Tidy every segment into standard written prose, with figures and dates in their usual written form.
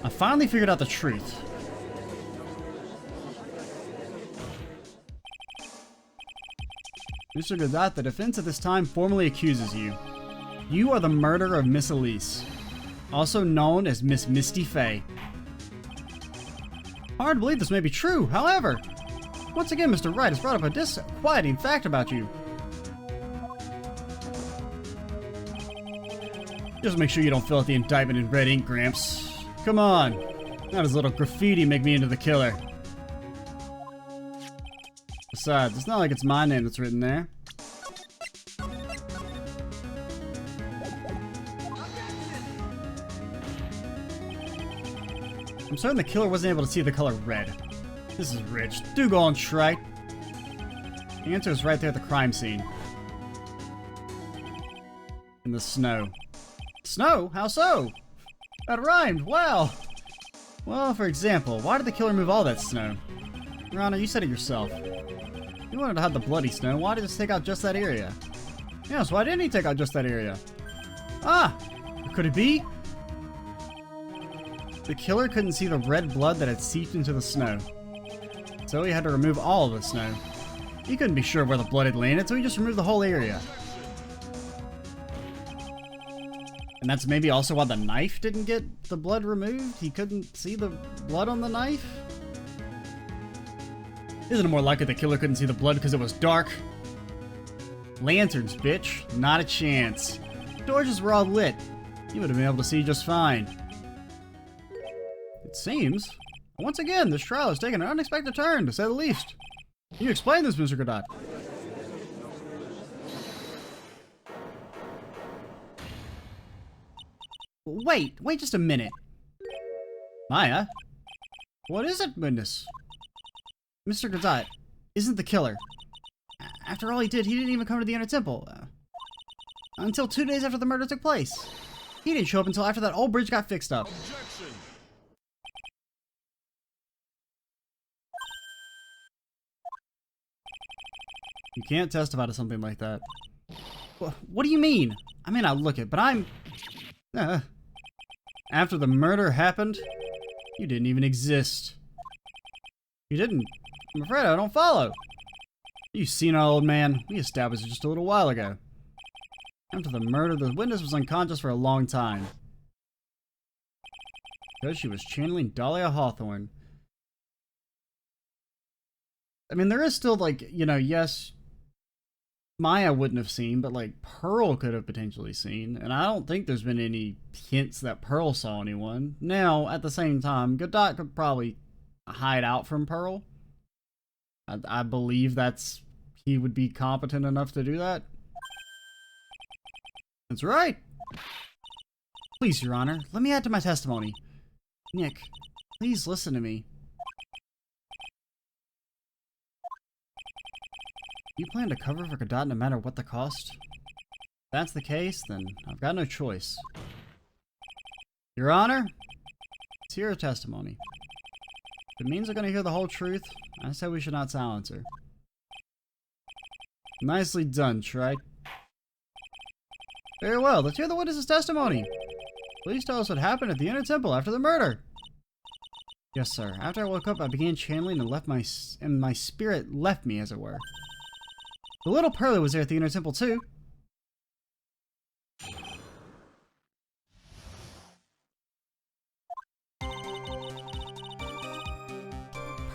I finally figured out the truth. Mr. Godot, the defense at this time formally accuses you. You are the murderer of Miss Elise, also known as Miss Misty Fey. Hard to believe this may be true, however, once again Mr. Wright has brought up a disquieting fact about you. Just make sure you don't fill out the indictment in red ink, Gramps. Come on. Not his little graffiti make me into the killer. Besides, it's not like it's my name that's written there. I'm certain the killer wasn't able to see the color red. This is rich. Do go on, Wright. The answer is right there at the crime scene. In the snow. Snow? How so? That rhymed. Wow. Well, for example, why did the killer move all that snow? Your Honor, you said it yourself. You wanted to have the bloody snow. Why did he take out just that area? Yes, why didn't he take out just that area? Ah! Could it be? The killer couldn't see the red blood that had seeped into the snow. So he had to remove all of the snow. He couldn't be sure where the blood had landed, so he just removed the whole area. And that's maybe also why the knife didn't get the blood removed? He couldn't see the blood on the knife? Isn't it more likely the killer couldn't see the blood because it was dark? Lanterns, bitch. Not a chance. Torches were all lit. You would have been able to see just fine. It seems. Once again, this trial has taken an unexpected turn, to say the least. Can you explain this, Mr. Godot? Wait just a minute. Maya? What is it, witness? Mr. Godot isn't the killer. After all he did, he didn't even come to the Inner Temple. Until 2 days after the murder took place. He didn't show up until after that old bridge got fixed up. Objection. You can't testify to something like that. What do you mean? I may not look it, but I'm... After the murder happened, you didn't even exist. You didn't. I'm afraid I don't follow. You senile old man. We established it just a little while ago. After the murder, the witness was unconscious for a long time. Because she was channeling Dahlia Hawthorne. I mean, there is still, like, you know, yes, Maya wouldn't have seen, but, like, Pearl could have potentially seen. And I don't think there's been any hints that Pearl saw anyone. Now, at the same time, Godot could probably hide out from Pearl. I believe he would be competent enough to do that. That's right. Please, Your Honor, let me add to my testimony. Nick, please listen to me. You plan to cover for Godot no matter what the cost? If that's the case, then I've got no choice. Your Honor, let's hear her testimony. If it means we're going to hear the whole truth, I say we should not silence her. Nicely done, Wright. Very well, let's hear the witness's testimony. Please tell us what happened at the Inner Temple after the murder. Yes, sir. After I woke up, I began channeling and my spirit left me, as it were. The little Pearly was there at the Inner Temple, too.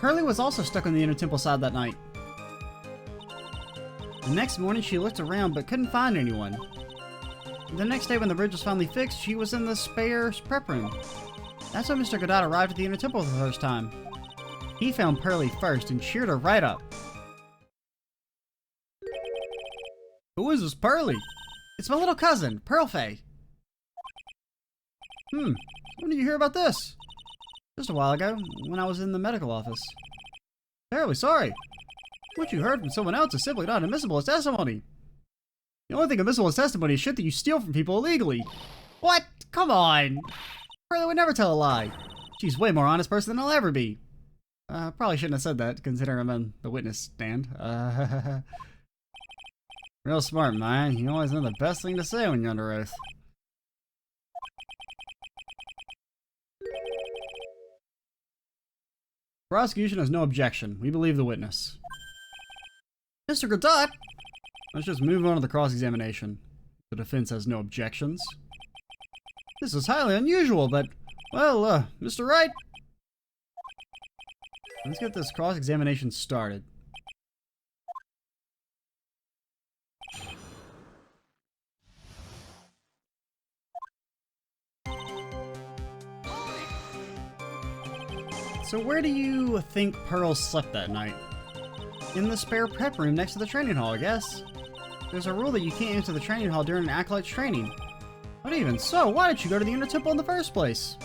Pearly was also stuck on the Inner Temple side that night. The next morning, she looked around but couldn't find anyone. The next day, when the bridge was finally fixed, she was in the spare prep room. That's when Mr. Godot arrived at the Inner Temple for the first time. He found Pearly first and cheered her right up. Who is this Pearly? It's my little cousin, Pearl Fay. When did you hear about this? Just a while ago, when I was in the medical office. Terribly sorry. What you heard from someone else is simply not admissible as testimony. The only thing admissible as testimony is shit that you steal from people illegally. What? Come on! Pearly would never tell a lie. She's way more honest person than I'll ever be. Probably shouldn't have said that, considering I'm on the witness stand. Real smart, Maya. You always know the best thing to say when you're under oath. Prosecution has no objection. We believe the witness. Mr. Godot! Let's just move on to the cross-examination. The defense has no objections. This is highly unusual, but, well, Mr. Wright? Let's get this cross-examination started. So where do you think Pearl slept that night? In the spare prep room next to the training hall, I guess. There's a rule that you can't enter the training hall during an acolyte's training. But even so, why did you go to the inner temple in the first place?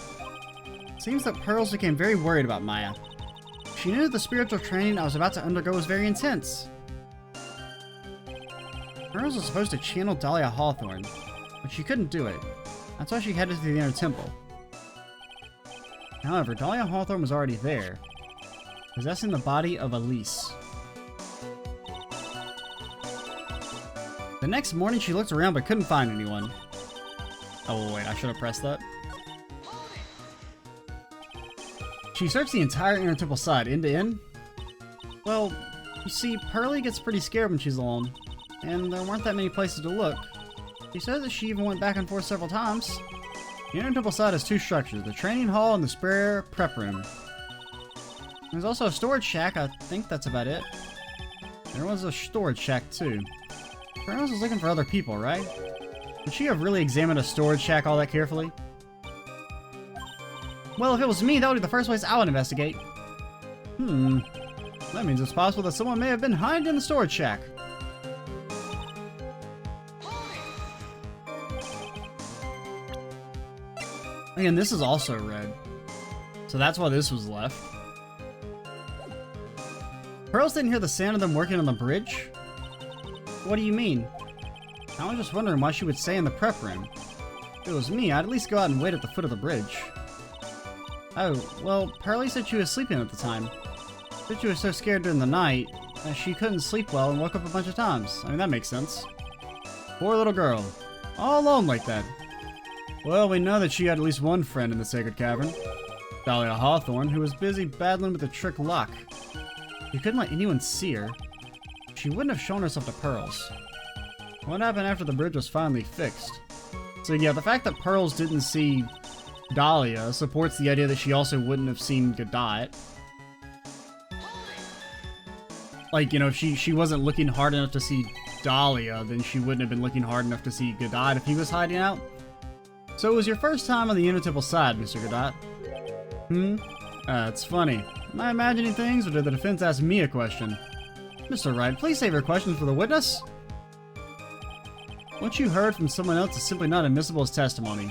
It seems that Pearls became very worried about Maya. She knew that the spiritual training I was about to undergo was very intense. Pearls was supposed to channel Dahlia Hawthorne, but she couldn't do it. That's why she headed to the inner temple. However, Dahlia Hawthorne was already there, possessing the body of Elise. The next morning, she looked around but couldn't find anyone. Oh wait, I should have pressed that. She searched the entire inner temple side, end to end. Well, you see, Pearlie gets pretty scared when she's alone, and there weren't that many places to look. She says that she even went back and forth several times. The inner temple side has two structures, the training hall and the spare prep room. There's also a storage shack, I think that's about it. There was a storage shack too. Pearls was looking for other people, right? Would she have really examined a storage shack all that carefully? Well, if it was me, that would be the first place I would investigate. That means it's possible that someone may have been hiding in the storage shack. Again, this is also red. So that's why this was left. Pearls didn't hear the sound of them working on the bridge? What do you mean? I was just wondering why she would stay in the prep room. If it was me, I'd at least go out and wait at the foot of the bridge. Oh, well, Pearlie said she was sleeping at the time. But she was so scared during the night that she couldn't sleep well and woke up a bunch of times. I mean, that makes sense. Poor little girl. All alone like that. Well, we know that she had at least one friend in the Sacred Cavern. Dahlia Hawthorne, who was busy battling with the trick lock. She couldn't let anyone see her. She wouldn't have shown herself to Pearls. What happened after the bridge was finally fixed? So yeah, the fact that Pearls didn't see Dahlia supports the idea that she also wouldn't have seen Godot. Like, you know, if she wasn't looking hard enough to see Dahlia, then she wouldn't have been looking hard enough to see Godot if he was hiding out. So it was your first time on the inner temple side, Mr. Godot. It's funny. Am I imagining things, or did the defense ask me a question? Mr. Wright, please save your questions for the witness. What you heard from someone else is simply not admissible as testimony.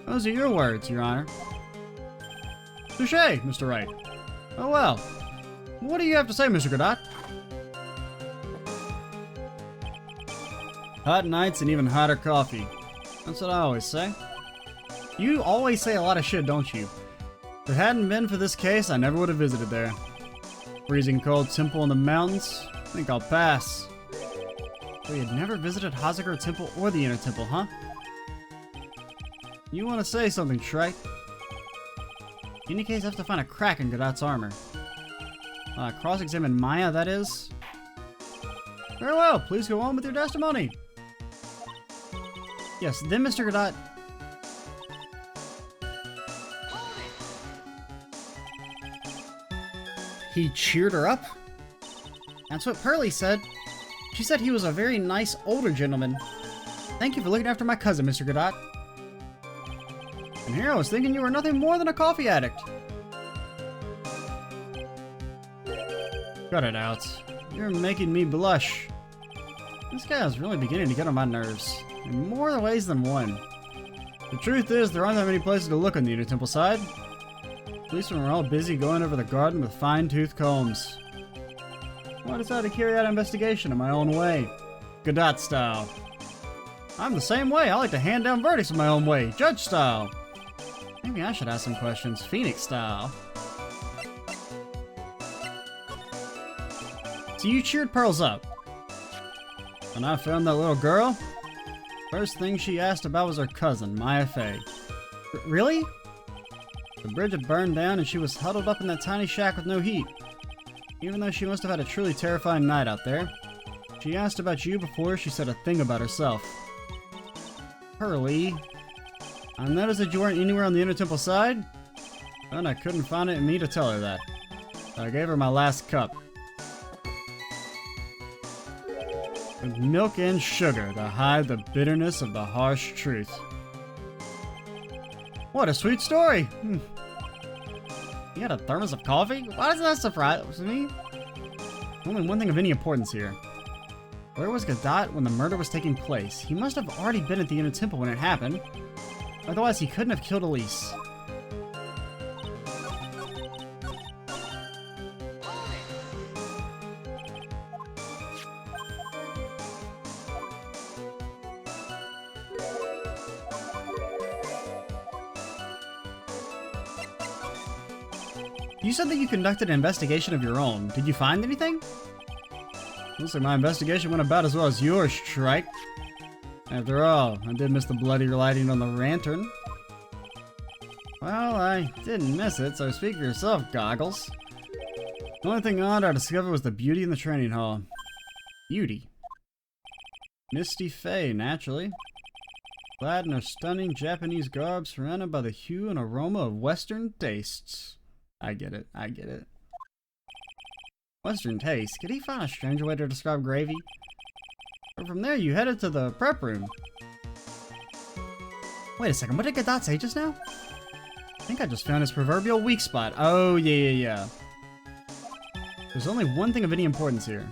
Those are your words, Your Honor. Touché, Mr. Wright. Oh well. What do you have to say, Mr. Godot? Hot nights and even hotter coffee. That's what I always say. You always say a lot of shit, don't you? If it hadn't been for this case, I never would have visited there. Freezing cold temple in the mountains? I think I'll pass. So you had never visited Hazakura Temple or the Inner Temple, huh? You want to say something, Shrike? In any case, I have to find a crack in Godot's armor. Cross-examine Maya, that is? Very well, please go on with your testimony. Yes, then Mr. Godot... He cheered her up? That's what Pearlie said. She said he was a very nice older gentleman. Thank you for looking after my cousin, Mr. Godot. And here I was thinking you were nothing more than a coffee addict. Cut it out. You're making me blush. This guy is really beginning to get on my nerves. In more ways than one. The truth is, there aren't that many places to look on the Inner Temple side. Policemen were all busy going over the garden with fine-tooth combs. I decided to carry out an investigation in my own way. Godot style. I'm the same way. I like to hand down verdicts in my own way. Judge style. Maybe I should ask some questions. Phoenix style. So you cheered Pearls up. When I found that little girl, first thing she asked about was her cousin, Maya Fey. Really? The bridge had burned down and she was huddled up in that tiny shack with no heat. Even though she must have had a truly terrifying night out there. She asked about you before she said a thing about herself. Hurley, I noticed that you weren't anywhere on the Inner Temple side, and I couldn't find it in me to tell her that. So I gave her my last cup. With milk and sugar to hide the bitterness of the harsh truth. What a sweet story! You had a thermos of coffee? Why does that surprise me? Only one thing of any importance here. Where was Gadot when the murder was taking place? He must have already been at the Inner Temple when it happened. Otherwise, he couldn't have killed Elise. You said that you conducted an investigation of your own. Did you find anything? Looks like my investigation went about as well as yours, Shrike. After all, I did miss the bloody lighting on the lantern. Well, I didn't miss it, so speak for yourself, Goggles. The only thing odd I discovered was the beauty in the training hall. Beauty. Misty Faye, naturally. Clad in her stunning Japanese garb, surrounded by the hue and aroma of Western tastes. I get it, I get it. Western taste? Could he find a stranger way to describe gravy? But from there, you headed to the prep room. Wait a second, what did Gadot say just now? I think I just found his proverbial weak spot. Oh, yeah. There's only one thing of any importance here.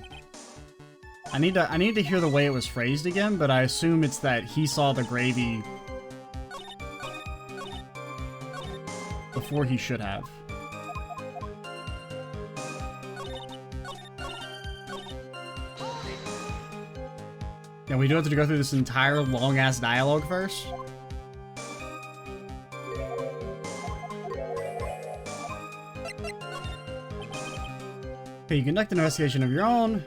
I need to hear the way it was phrased again, but I assume it's that he saw the gravy before he should have. And we do have to go through this entire long-ass dialogue first? Okay, you conduct an investigation of your own.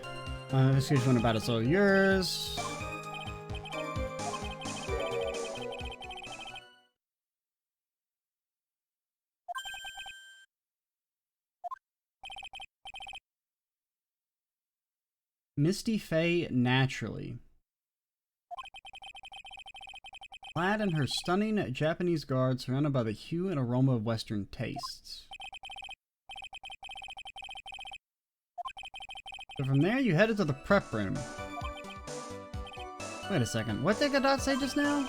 Investigation went about it's all yours. Misty Faye naturally. Clad in her stunning Japanese garb, surrounded by the hue and aroma of Western tastes. So from there, you headed to the prep room. Wait a second, what did Gadot say just now?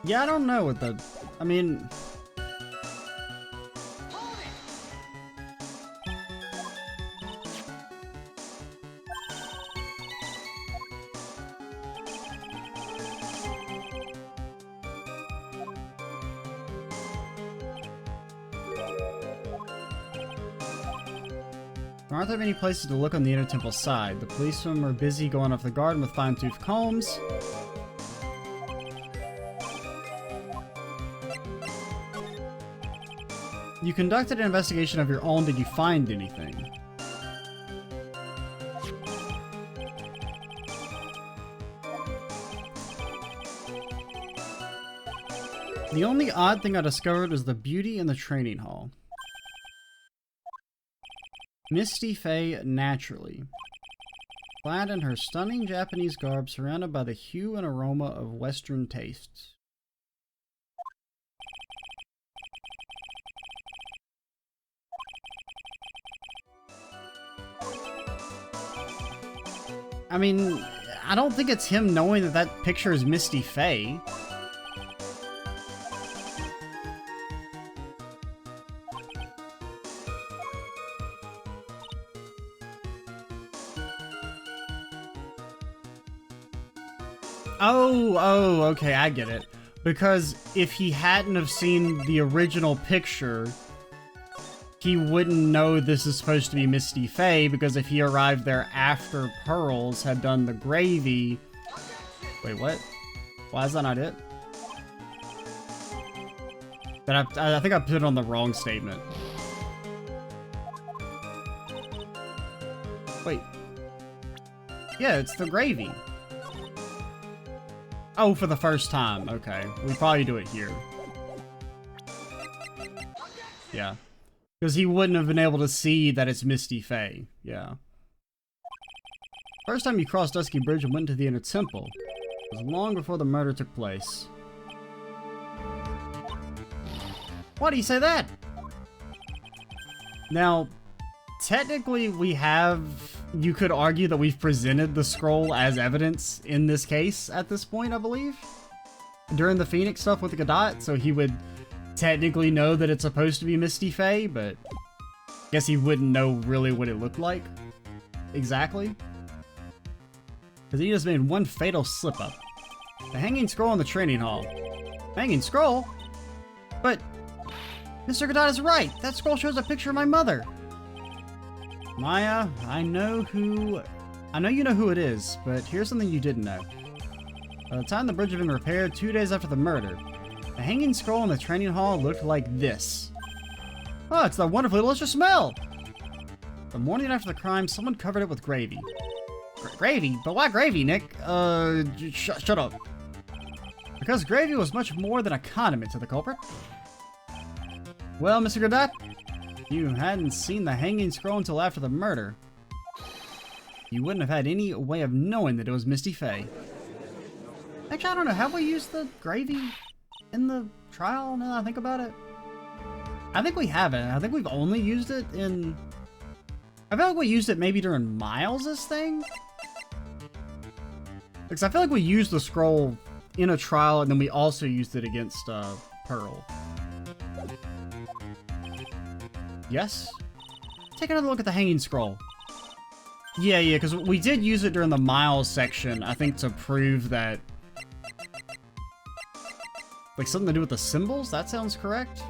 Yeah, I don't know what the... I mean... There aren't that many places to look on the Inner Temple side. The policemen are busy going off the garden with fine-tooth combs. You conducted an investigation of your own. Did you find anything? The only odd thing I discovered was the beauty in the training hall. Misty Faye naturally. Clad in her stunning Japanese garb, surrounded by the hue and aroma of Western tastes. I mean, I don't think it's him knowing that that picture is Misty Faye. Oh, okay, I get it. Because if he hadn't have seen the original picture, he wouldn't know this is supposed to be Misty Faye, because if he arrived there after Pearls had done the gravy... Wait, what? Why is that not it? I think I put it on the wrong statement. Wait. Yeah, it's the gravy. Oh, for the first time. Okay. We probably do it here. Yeah. Because he wouldn't have been able to see that it's Misty Faye. Yeah. First time you crossed Dusky Bridge and went to the Inner Temple. It was long before the murder took place. Why do you say that? Now, technically we have... You could argue that we've presented the scroll as evidence in this case at this point, I believe. During the Phoenix stuff with Godot, so he would technically know that it's supposed to be Misty Faye, but I guess he wouldn't know really what it looked like. Exactly. Because he just made one fatal slip-up. The hanging scroll in the training hall. Hanging scroll? But... Mr. Godot is right! That scroll shows a picture of my mother! Maya, I know you know who it is, but here's something you didn't know. By the time the bridge had been repaired 2 days after the murder, the hanging scroll in the training hall looked like this. Oh, it's that wonderfully delicious smell! The morning after the crime, someone covered it with gravy. Gravy? But why gravy, Nick? Shut up. Because gravy was much more than a condiment to the culprit. Well, Mr. Godot, you hadn't seen the hanging scroll until after the murder. You wouldn't have had any way of knowing that it was Misty Faye. Actually, I don't know. Have we used the gravy in the trial now that I think about it? I think we haven't. I think we've only used it in... I feel like we used it maybe during Miles' thing. Because I feel like we used the scroll in a trial and then we also used it against Pearl. Yes? Take another look at the hanging scroll. Yeah, because we did use it during the Miles section, I think to prove that... Like something to do with the symbols? That sounds correct?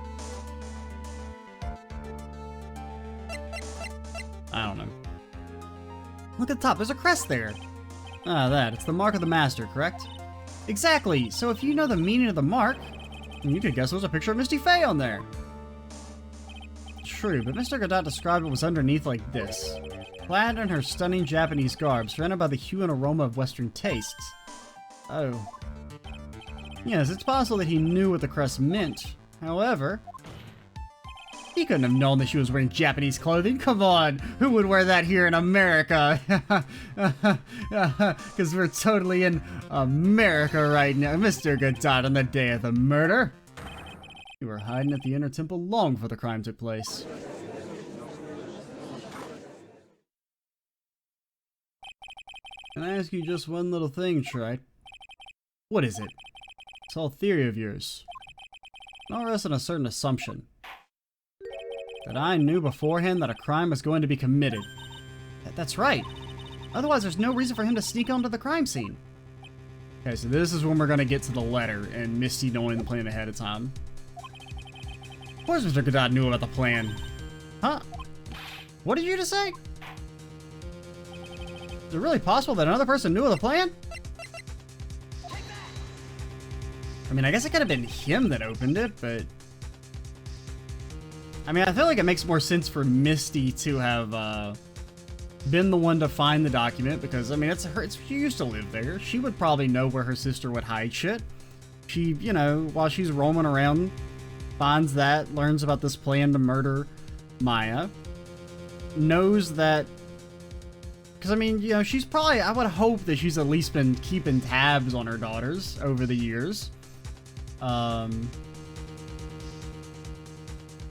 I don't know. Look at the top, there's a crest there! Ah, that. It's the mark of the master, correct? Exactly! So if you know the meaning of the mark, then you could guess there was a picture of Misty Faye on there! True, but Mr. Godot described what was underneath like this. Clad in her stunning Japanese garb, surrounded by the hue and aroma of Western tastes. Oh. Yes, it's possible that he knew what the crest meant. However, he couldn't have known that she was wearing Japanese clothing. Come on, who would wear that here in America? Because we're totally in America right now. Mr. Godot on the day of the murder. You were hiding at the Inner Temple long before the crime took place. Can I ask you just one little thing, Wright? What is it? This whole theory of yours. It all rests on a certain assumption. That I knew beforehand that a crime was going to be committed. That's right. Otherwise, there's no reason for him to sneak onto the crime scene. Okay, so this is when we're going to get to the letter and Misty knowing the plan ahead of time. Of course Mr. Godot knew about the plan. Huh? What did you just say? Is it really possible that another person knew of the plan? I mean, I guess it could have been him that opened it, but... I mean, I feel like it makes more sense for Misty to have been the one to find the document, because, I mean, she used to live there. She would probably know where her sister would hide shit. She, you know, while she's roaming around, finds that, learns about this plan to murder Maya, knows that... Because, I mean, you know, she's probably... I would hope that she's at least been keeping tabs on her daughters over the years.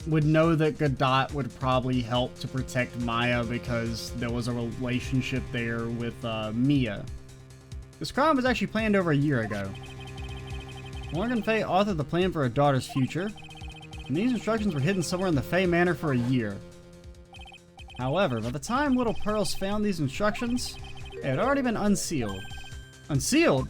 Would know that Godot would probably help to protect Maya because there was a relationship there with Mia. This crime was actually planned over a year ago. Morgan Fay authored the plan for her daughter's future, and these instructions were hidden somewhere in the Fay Manor for a year. However, by the time Little Pearls found these instructions, it had already been unsealed. Unsealed?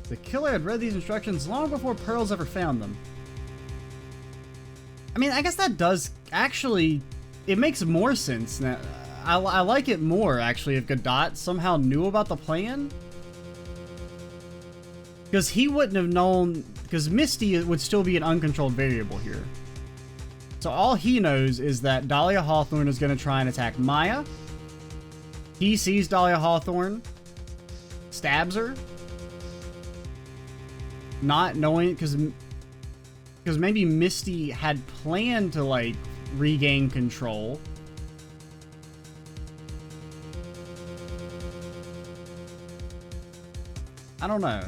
The killer had read these instructions long before Pearls ever found them. I mean, I guess that does actually... It makes more sense now. I like it more, actually, if Godot somehow knew about the plan. Because he wouldn't have known... Because Misty would still be an uncontrolled variable here. So all he knows is that Dahlia Hawthorne is going to try and attack Maya. He sees Dahlia Hawthorne, stabs her, not knowing... Because maybe Misty had planned to, like, regain control. I don't know.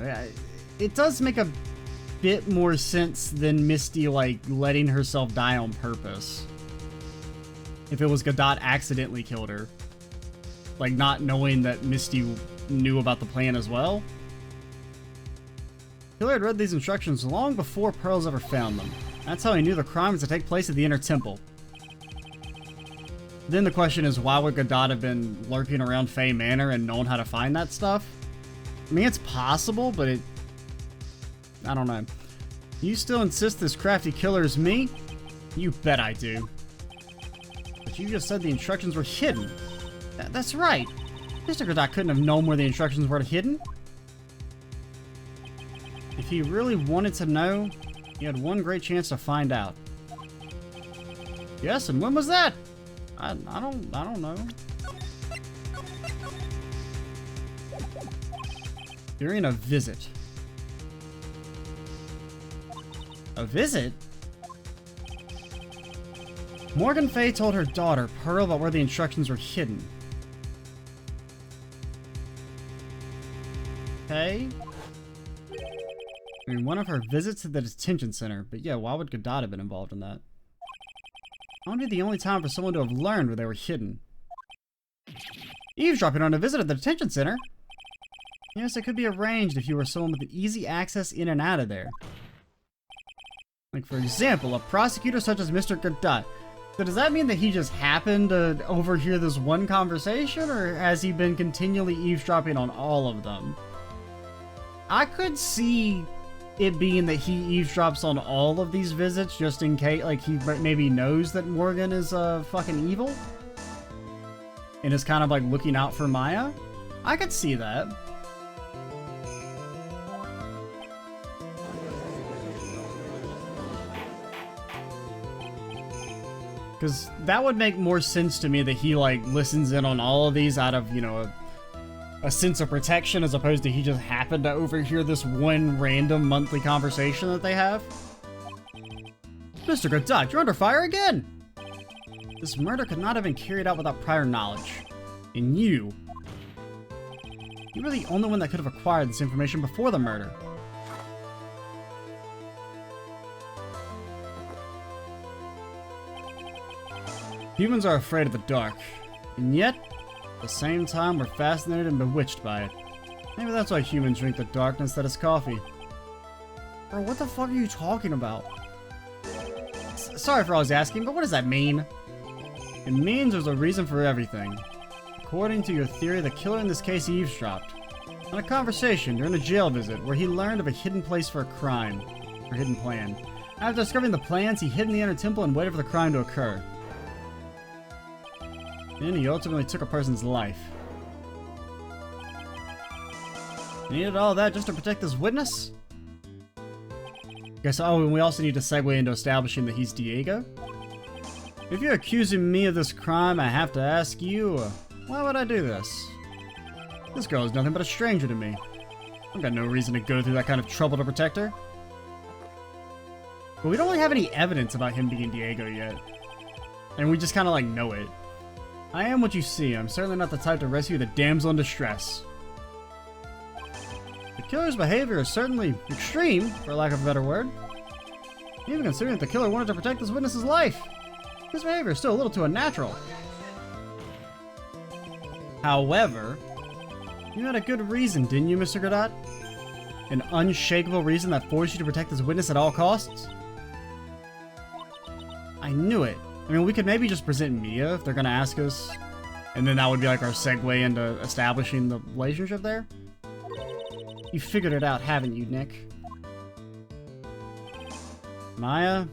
It does make a bit more sense than Misty, like, letting herself die on purpose. If it was Godot accidentally killed her. Like, not knowing that Misty knew about the plan as well. Killer had read these instructions long before Pearls ever found them. That's how he knew the crime was to take place at the Inner Temple. Then the question is, why would Godot have been lurking around Fae Manor and known how to find that stuff? I mean, it's possible, but I don't know. You still insist this crafty killer is me? You bet I do. But you just said the instructions were hidden. That's right. Mr. Godot couldn't have known where the instructions were hidden. If he really wanted to know, he had one great chance to find out. Yes, and when was that? I don't know. During a visit. A visit? Morgan Fay told her daughter, Pearl, about where the instructions were hidden. Okay. I mean, one of her visits to the detention center, but yeah, why would Godot have been involved in that? That would be the only time for someone to have learned where they were hidden. Eavesdropping on a visit at the detention center? Yes, it could be arranged if you were someone with easy access in and out of there. Like, for example, a prosecutor such as Mr. Godot. So does that mean that he just happened to overhear this one conversation, or has he been continually eavesdropping on all of them? I could see it being that he eavesdrops on all of these visits just in case, like, he maybe knows that Morgan is fucking evil and is kind of like looking out for Maya. I could see that. Because that would make more sense to me that he, like, listens in on all of these out of, you know, a sense of protection, as opposed to he just happened to overhear this one random monthly conversation that they have. Mr. Godot, you're under fire again! This murder could not have been carried out without prior knowledge. And you were the only one that could have acquired this information before the murder. Humans are afraid of the dark, and yet, at the same time, we're fascinated and bewitched by it. Maybe that's why humans drink the darkness that is coffee. Bro, what the fuck are you talking about? Sorry for always asking, but what does that mean? It means there's a reason for everything. According to your theory, the killer in this case eavesdropped on a conversation during a jail visit where he learned of a hidden place for a crime, or hidden plan. After discovering the plans, he hid in the Inner Temple and waited for the crime to occur. Then he ultimately took a person's life. He needed all that just to protect this witness? Guess, oh, and we also need to segue into establishing that he's Diego. If you're accusing me of this crime, I have to ask you, why would I do this? This girl is nothing but a stranger to me. I've got no reason to go through that kind of trouble to protect her. But we don't really have any evidence about him being Diego yet. And we just kind of like know it. I am what you see. I'm certainly not the type to rescue the damsel in distress. The killer's behavior is certainly extreme, for lack of a better word. Even considering that the killer wanted to protect this witness's life. His behavior is still a little too unnatural. However, you had a good reason, didn't you, Mr. Godot? An unshakable reason that forced you to protect this witness at all costs? I knew it. I mean, we could maybe just present Mia if they're gonna ask us, and then that would be like our segue into establishing the relationship there. You figured it out, haven't you, Nick? Maya?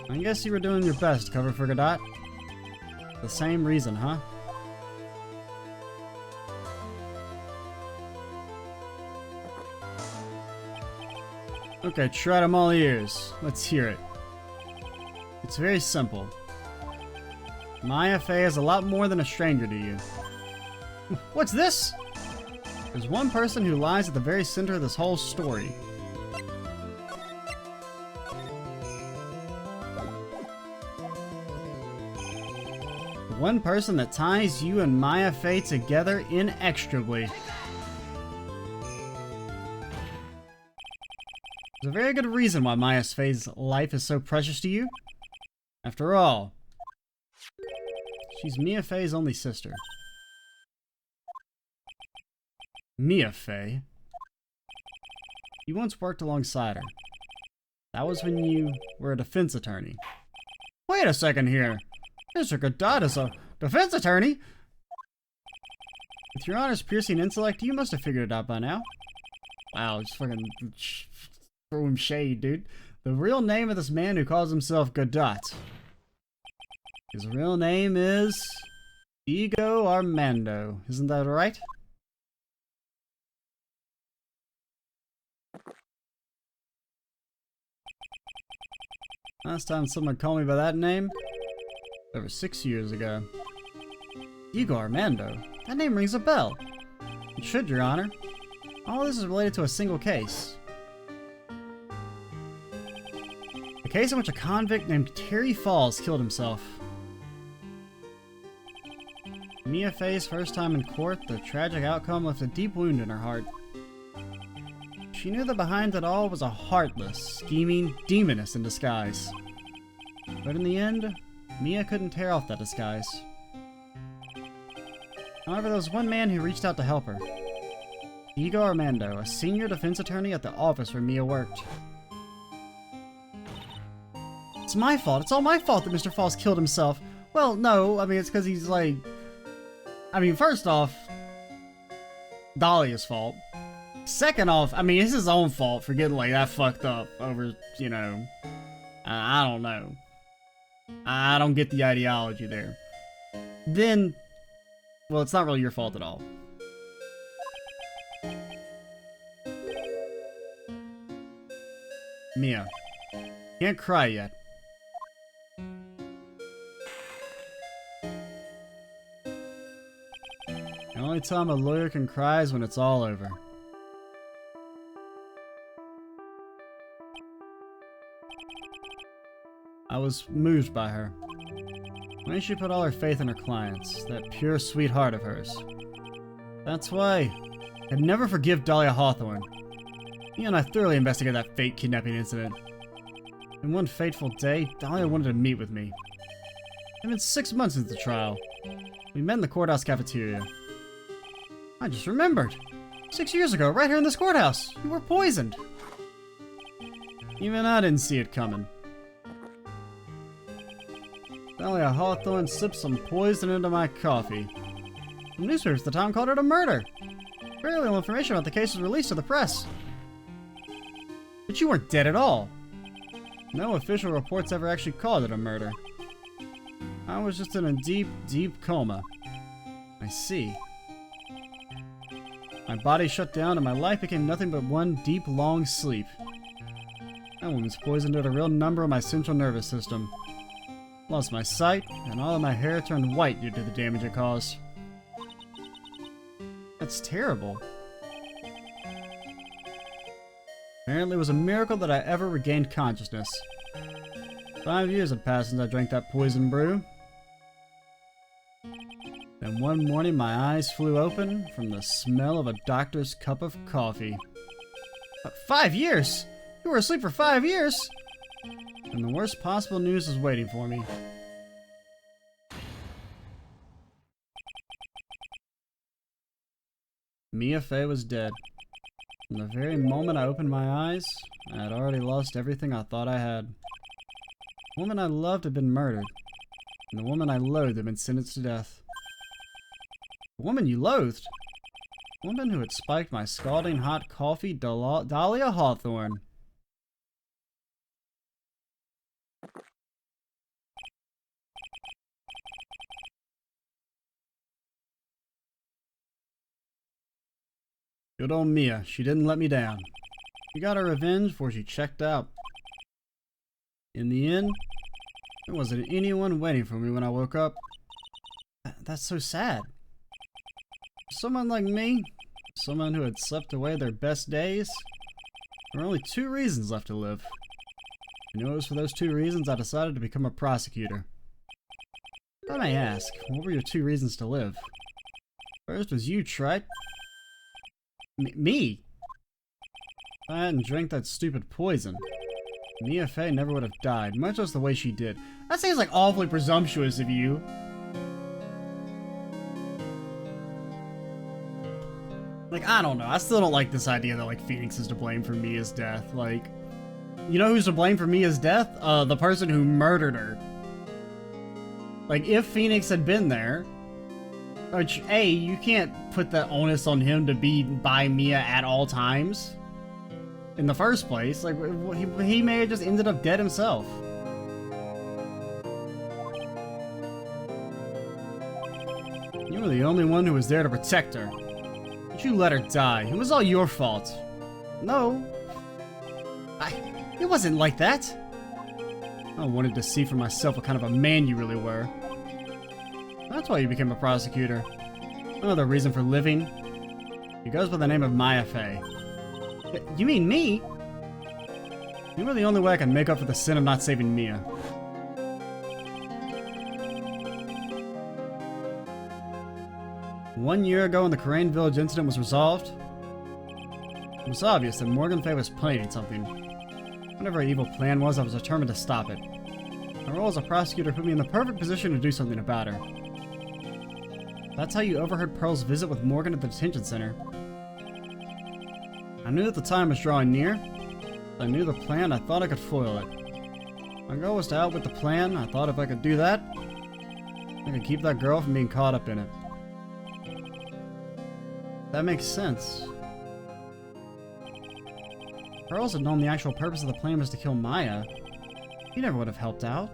I guess you were doing your best to cover for Godot. The same reason, huh? Okay, Trot, I'm all ears. Let's hear it. It's very simple. Maya Fey is a lot more than a stranger to you. What's this? There's one person who lies at the very center of this whole story. The one person that ties you and Maya Fey together inextricably. There's a very good reason why Maya Fey's life is so precious to you. After all, she's Mia Fey's only sister. Mia Fey? You once worked alongside her. That was when you were a defense attorney. Wait a second here. Mr. Godot is a defense attorney? With your honor's piercing intellect, you must have figured it out by now. Wow, just fucking throw him shade, dude. The real name of this man who calls himself Godot. His real name is Diego Armando. Isn't that right? Last time someone called me by that name, over 6 years ago. Diego Armando? That name rings a bell. It should, Your Honor. All this is related to a single case. A case in which a convict named Terry Falls killed himself. Mia Fey's first time in court, the tragic outcome left a deep wound in her heart. She knew that behind it all was a heartless, scheming demoness in disguise. But in the end, Mia couldn't tear off that disguise. However, there was one man who reached out to help her. Diego Armando, a senior defense attorney at the office where Mia worked. It's my fault. It's all my fault that Mr. Falls killed himself. Well, no. I mean, it's because he's like... I mean, first off, Dahlia's fault. Second off, I mean, it's his own fault for getting like that fucked up over, you know... I don't know. I don't get the ideology there. Then... Well, it's not really your fault at all. Mia. Can't cry yet. The only time a lawyer can cry is when it's all over. I was moved by her. When she put all her faith in her clients, that pure sweet heart of hers. That's why I'd never forgive Dahlia Hawthorne. You and I thoroughly investigated that fake kidnapping incident. And one fateful day, Dahlia wanted to meet with me. It's been 6 months since the trial. We met in the courthouse cafeteria. I just remembered. 6 years ago, right here in this courthouse, you were poisoned. Even I didn't see it coming. Dahlia Hawthorne sipped some poison into my coffee. The newspapers at the time called it a murder. Very little information about the case was released to the press. But you weren't dead at all. No official reports ever actually called it a murder. I was just in a deep, deep coma. I see. My body shut down and my life became nothing but one deep, long sleep. That woman's poison did a real number on my central nervous system. Lost my sight, and all of my hair turned white due to the damage it caused. That's terrible. Apparently it was a miracle that I ever regained consciousness. 5 years had passed since I drank that poison brew. Then one morning my eyes flew open from the smell of a doctor's cup of coffee. 5 years? You were asleep for 5 years? And the worst possible news was waiting for me. Mia Fey was dead. From the very moment I opened my eyes, I had already lost everything I thought I had. The woman I loved had been murdered, and the woman I loathed had been sentenced to death. The woman you loathed? Woman who had spiked my scalding hot coffee, Dahlia Hawthorne. Good old Mia, she didn't let me down. She got her revenge before she checked out. In the end, there wasn't anyone waiting for me when I woke up. That's so sad. Someone like me, someone who had slept away their best days, there were only 2 reasons left to live. And it was for those 2 reasons I decided to become a prosecutor. I may ask, what were your 2 reasons to live? First was you, Wright. Me? If I hadn't drank that stupid poison, Mia Fey never would have died, much less the way she did. That seems like awfully presumptuous of you. Like, I don't know. I still don't like this idea that, like, Phoenix is to blame for Mia's death. Like, you know who's to blame for Mia's death? The person who murdered her. Like, if Phoenix had been there, which, A, you can't put the onus on him to be by Mia at all times. In the first place, like, he may have just ended up dead himself. You were the only one who was there to protect her. But you let her die. It was all your fault. No. It wasn't like that. I wanted to see for myself what kind of a man you really were. That's why you became a prosecutor. Another reason for living. He goes by the name of Maya Fey. You mean me? You were the only way I can make up for the sin of not saving Mia. One year ago when the Crane Village incident was resolved, it was obvious that Morgan Fey was planning something. Whatever her evil plan was, I was determined to stop it. My role as a prosecutor put me in the perfect position to do something about her. That's how you overheard Pearl's visit with Morgan at the detention center. I knew that the time was drawing near. I knew the plan, I thought I could foil it. My goal was to outwit the plan. I thought if I could do that, I could keep that girl from being caught up in it. That makes sense. Pearls had known the actual purpose of the plan was to kill Maya. He never would have helped out.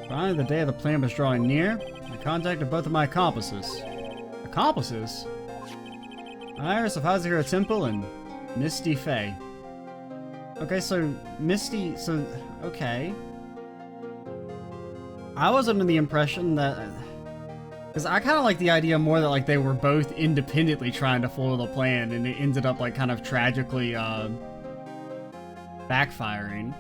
Finally, the day of the plan was drawing near. I contacted both of my accomplices. Accomplices? Iris of Hazahira Temple and Misty Fey. Okay, so Misty, okay. I was under the impression that, because I kind of like the idea more that like they were both independently trying to foil the plan, and it ended up like kind of tragically backfiring.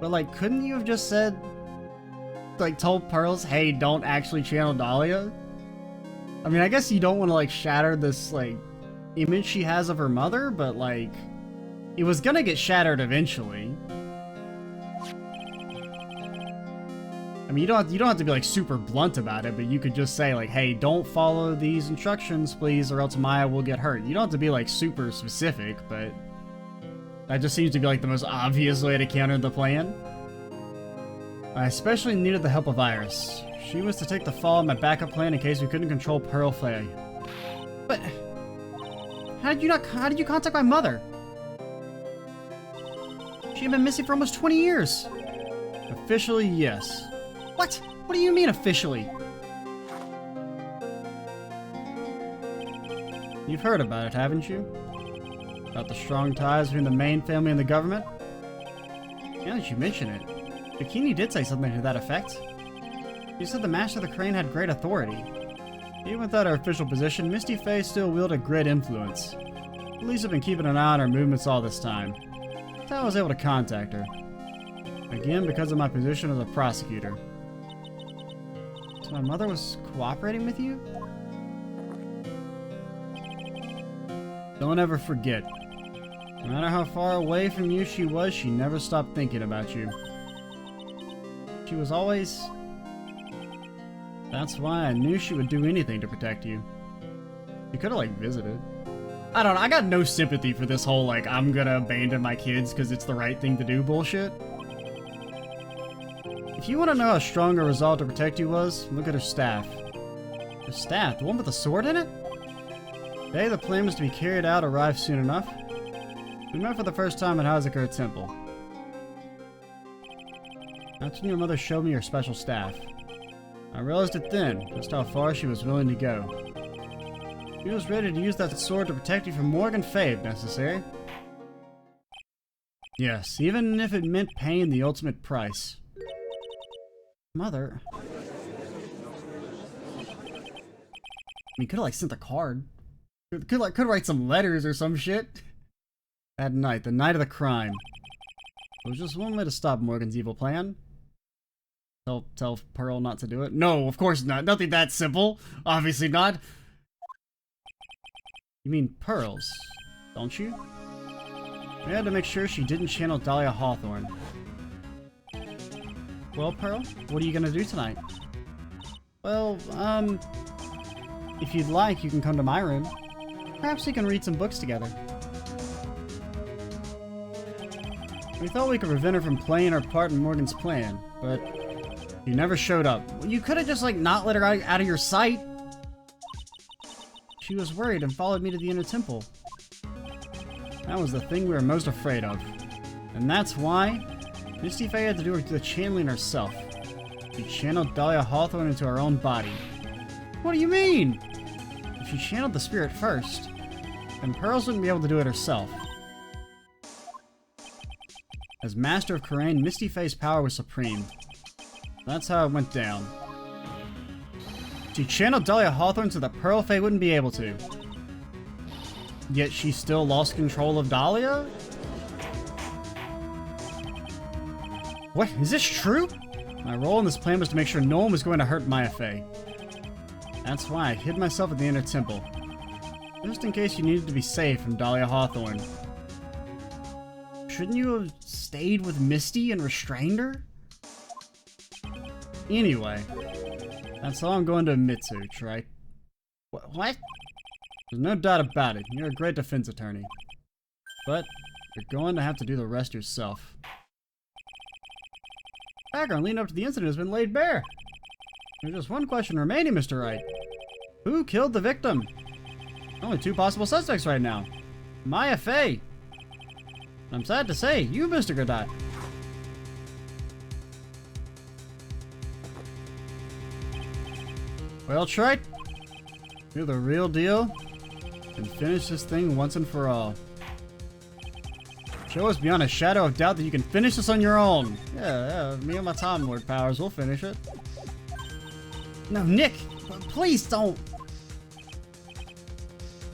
But like, couldn't you have just said, like, told Pearls, hey, don't actually channel Dahlia? I mean, I guess you don't want to like shatter this like image she has of her mother, but like, it was gonna get shattered eventually. I mean, you don't have to be like super blunt about it, but you could just say like, hey, don't follow these instructions, please, or else Maya will get hurt. You don't have to be like super specific, but that just seems to be like the most obvious way to counter the plan. I especially needed the help of Iris. She was to take the fall in my backup plan in case we couldn't control Pearl Fey. But how did you contact my mother? She had been missing for almost 20 years. Officially, yes. What? What do you mean officially? You've heard about it, haven't you? About the strong ties between the main family and the government? Now that you mention it, Bikini did say something to that effect. She said the Master of the Crane had great authority. Even without her official position, Misty Fey still wielded great influence. Police have been keeping an eye on her movements all this time. That's how I was able to contact her. Again, because of my position as a prosecutor. So my mother was cooperating with you? Don't ever forget. No matter how far away from you she was, she never stopped thinking about you. She was always... That's why I knew she would do anything to protect you. She could have, like, visited. I don't know, I got no sympathy for this whole, like, I'm gonna abandon my kids because it's the right thing to do bullshit. If you want to know how strong her resolve to protect you was, look at her staff. Her staff? The one with the sword in it? Today, the plan was to be carried out arrived soon enough. We met for the first time at Hazakura Temple. That's when your mother showed me her special staff. I realized it then, just how far she was willing to go. She was ready to use that sword to protect you from Morgan Fay if necessary. Yes, even if it meant paying the ultimate price. Mother... I mean, could've like sent a card. Could write some letters or some shit. That night, the night of the crime. It was just one way to stop Morgan's evil plan. Tell Pearl not to do it? No, of course not. Nothing that simple. Obviously not. You mean Pearl's, don't you? We had to make sure she didn't channel Dahlia Hawthorne. Well, Pearl, what are you gonna do tonight? Well, if you'd like, you can come to my room. Perhaps we can read some books together. We thought we could prevent her from playing her part in Morgan's plan, but you never showed up. You could have just, like, not let her out of your sight. She was worried and followed me to the inner temple. That was the thing we were most afraid of. And that's why Misty Fey had to do the channeling herself. She channeled Dahlia Hawthorne into her own body. What do you mean? If she channeled the spirit first, then Pearls wouldn't be able to do it herself. As Master of Khura'in, Misty Fey's power was supreme. That's how it went down. She channeled Dahlia Hawthorne so that Pearl Fey wouldn't be able to. Yet she still lost control of Dahlia? What? Is this true? My role in this plan was to make sure no one was going to hurt Maya Fey. That's why I hid myself at the inner temple. Just in case you needed to be safe from Dahlia Hawthorne. Shouldn't you have stayed with Misty and restrained her? Anyway, that's all I'm going to admit to, Trey. What? There's no doubt about it. You're a great defense attorney. But you're going to have to do the rest yourself. Background leading up to the incident has been laid bare. There's just one question remaining, Mr. Wright. Who killed the victim? Only two possible suspects right now. Maya Fey. I'm sad to say, you, Mr. Godot. Well, Trite, you're the real deal, and finish this thing once and for all. Show us beyond a shadow of doubt that you can finish this on your own. Yeah, me and my Time Lord powers will finish it. No, Nick, please don't.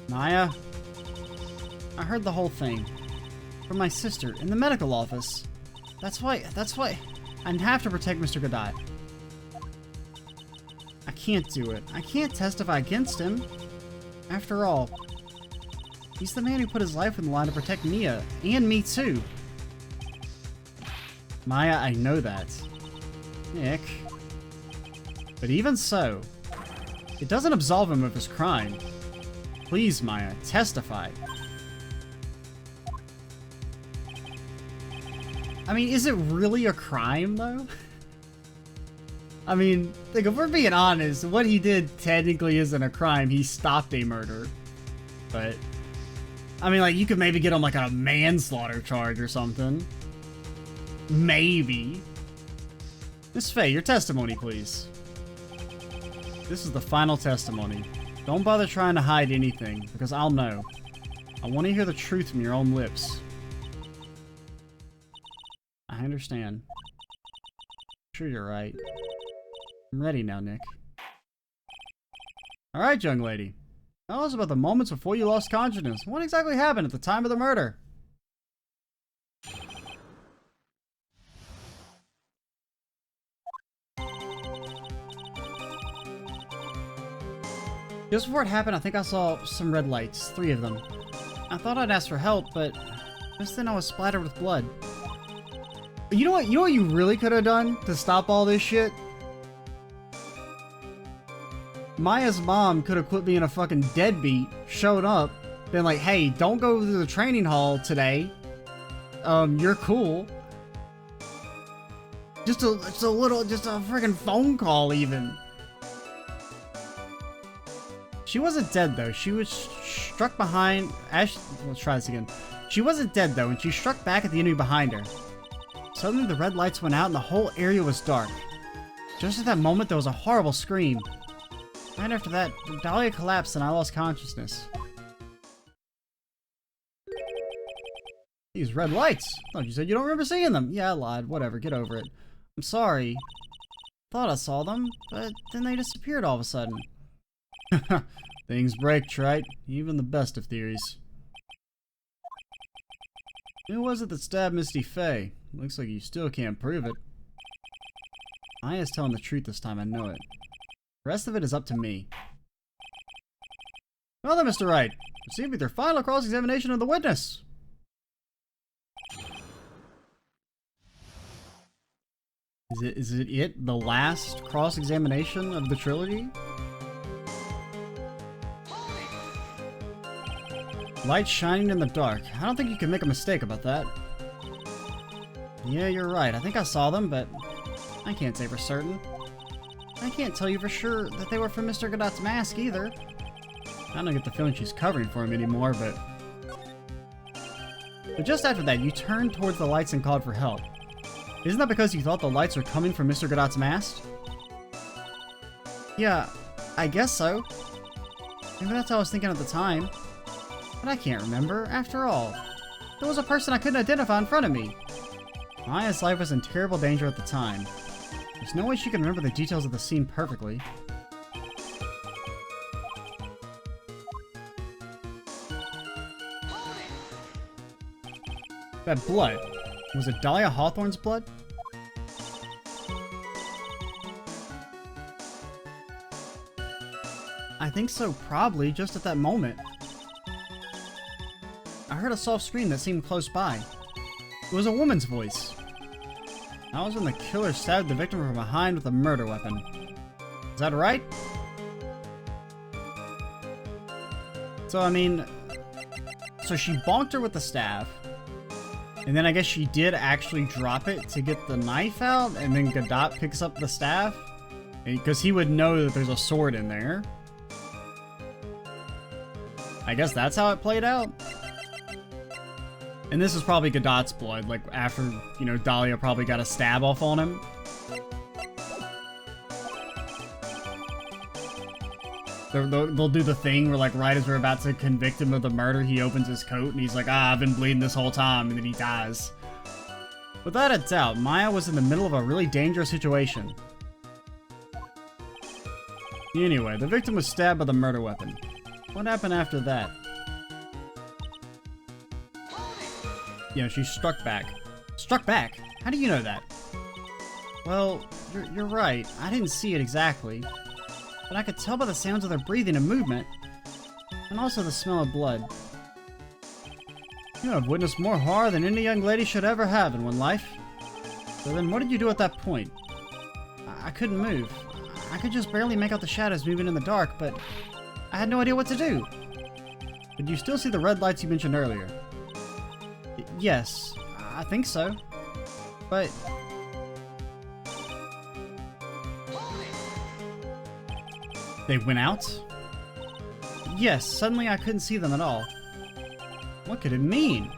Maya, I heard the whole thing from my sister in the medical office. That's why I have to protect Mr. Godot. I can't do it. I can't testify against him. After all, he's the man who put his life on the line to protect Mia, and me too. Maya, I know that. Nick. But even so, it doesn't absolve him of his crime. Please, Maya, testify. I mean, is it really a crime, though? I mean, like, if we're being honest, what he did technically isn't a crime. He stopped a murder. But, I mean, like, you could maybe get him, like, a manslaughter charge or something. Maybe. Miss Fey, your testimony, please. This is the final testimony. Don't bother trying to hide anything, because I'll know. I want to hear the truth from your own lips. I understand. Sure, you're right. I'm ready now, Nick. Alright, young lady. Tell us about the moments before you lost consciousness. What exactly happened at the time of the murder? Just before it happened, I think I saw some red lights. 3 of them. I thought I'd ask for help, but just then I was splattered with blood. You know what? You know what you really could have done to stop all this shit? Maya's mom could have quit being a fucking deadbeat, showed up, been like, hey, don't go to the training hall today. You're cool. Just a freaking phone call even. She wasn't dead though. She was struck behind. Let's try this again. She wasn't dead though, and she struck back at the enemy behind her. Suddenly the red lights went out and the whole area was dark. Just at that moment there was a horrible scream. Right after that, Dahlia collapsed and I lost consciousness. These red lights! Oh, you said you don't remember seeing them. Yeah, I lied. Whatever, get over it. I'm sorry. Thought I saw them, but then they disappeared all of a sudden. Things break, Wright. Even the best of theories. Who was it that stabbed Misty Faye? Looks like you still can't prove it. Aya's telling the truth this time, I know it. The rest of it is up to me. Well then, Mr. Wright, proceed with your final cross-examination of the witness. Is it the last cross-examination of the trilogy? Light shining in the dark. I don't think you can make a mistake about that. Yeah, you're right. I think I saw them, but I can't say for certain. I can't tell you for sure that they were from Mr. Godot's mask either. I don't get the feeling she's covering for him anymore, but just after that, you turned towards the lights and called for help. Isn't that because you thought the lights were coming from Mr. Godot's mask? Yeah, I guess so. Maybe that's how I was thinking at the time. But I can't remember, after all. There was a person I couldn't identify in front of me. Maya's life was in terrible danger at the time. There's no way she can remember the details of the scene perfectly. That blood. Was it Dahlia Hawthorne's blood? I think so, probably, just at that moment. I heard a soft scream that seemed close by. It was a woman's voice. That was when the killer stabbed the victim from behind with a murder weapon. Is that right? So, I mean... So she bonked her with the staff. And then I guess she did actually drop it to get the knife out, and then Godot picks up the staff. Because he would know that there's a sword in there. I guess that's how it played out. And this is probably Godot's blood, like after, you know, Dahlia probably got a stab off on him. They'll do the thing where, like, right as we're about to convict him of the murder, he opens his coat and he's like, I've been bleeding this whole time, and then he dies. Without a doubt, Maya was in the middle of a really dangerous situation. Anyway, the victim was stabbed by the murder weapon. What happened after that? Yeah, she struck back. Struck back? How do you know that? Well, you're right. I didn't see it exactly. But I could tell by the sounds of their breathing and movement. And also the smell of blood. You have witnessed more horror than any young lady should ever have in one life. So then what did you do at that point? I couldn't move. I could just barely make out the shadows moving in the dark, but I had no idea what to do. Did you still see the red lights you mentioned earlier? Yes, I think so. But... They went out? Yes, suddenly I couldn't see them at all. What could it mean?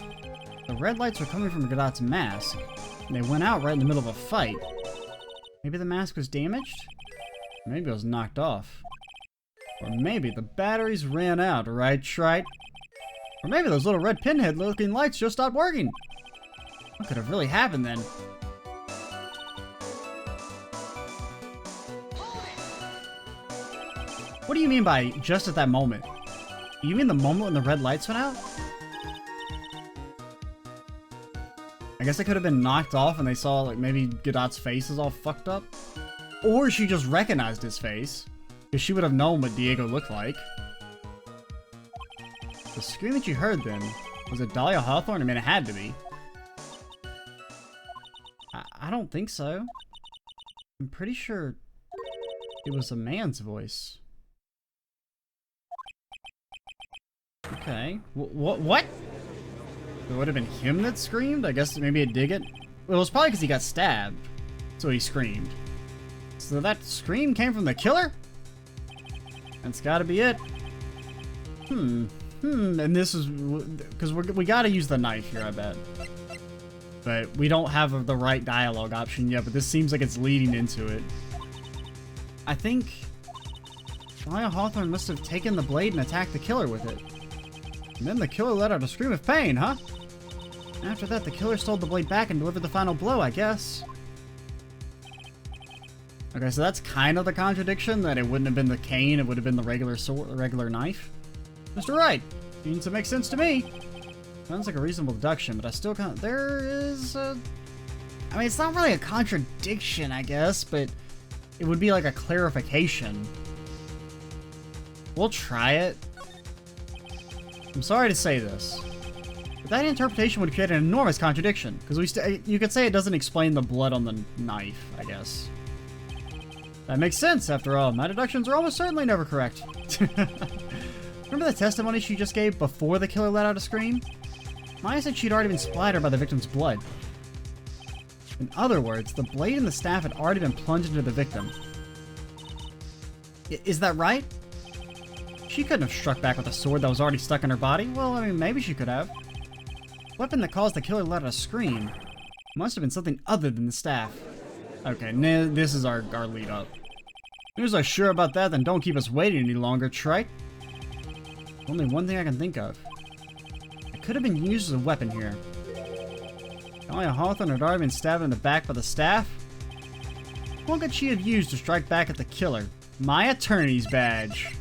The red lights were coming from Godot's mask, and they went out right in the middle of a fight. Maybe the mask was damaged? Maybe it was knocked off. Or maybe the batteries ran out, right, Wright? Or maybe those little red pinhead-looking lights just stopped working. What could have really happened then? What do you mean by just at that moment? You mean the moment when the red lights went out? I guess it could have been knocked off and they saw, like, maybe Godot's face is all fucked up. Or she just recognized his face, because she would have known what Diego looked like. The scream that you heard then, was it Dahlia Hawthorne? I mean, it had to be. I don't think so. I'm pretty sure it was a man's voice. Okay. What? It would have been him that screamed? I guess maybe it did it. Well, it was probably because he got stabbed. so he screamed. So that scream came from the killer? That's gotta be it. And this is... because we gotta use the knife here, I bet. But we don't have the right dialogue option yet, but this seems like it's leading into it. I think... Dahlia Hawthorne must have taken the blade and attacked the killer with it. And then the killer let out a scream of pain, huh? After that, the killer stole the blade back and delivered the final blow, I guess. Okay, so that's kind of the contradiction, that it wouldn't have been the cane, it would have been the regular sword, regular knife. Mr. Wright, seems to make sense to me. Sounds like a reasonable deduction, but I still can't... There is a... I mean, it's not really a contradiction, I guess, but it would be like a clarification. We'll try it. I'm sorry to say this, but that interpretation would create an enormous contradiction, because you could say it doesn't explain the blood on the knife, I guess. That makes sense, after all. My deductions are almost certainly never correct. Remember the testimony she just gave before the killer let out a scream? Maya said she'd already been splattered by the victim's blood. In other words, the blade and the staff had already been plunged into the victim. Is that right? She couldn't have struck back with a sword that was already stuck in her body. Well, I mean, maybe she could have. The weapon that caused the killer to let out a scream must have been something other than the staff. Okay, this is our lead up. If you're so sure about that, then don't keep us waiting any longer, Trite. Only one thing I can think of. It could have been used as a weapon here. Dahlia Hawthorne had already been stabbed in the back by the staff. What could she have used to strike back at the killer? My attorney's badge.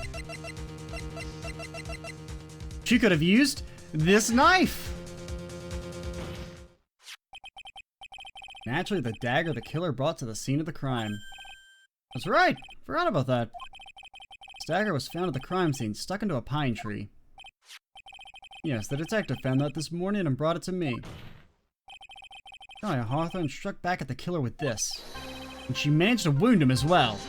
She could have used this knife. Naturally, the dagger the killer brought to the scene of the crime. That's right. Forgot about that. This dagger was found at the crime scene, stuck into a pine tree. Yes, the detective found that this morning and brought it to me. Dahlia Hawthorne struck back at the killer with this, and she managed to wound him as well.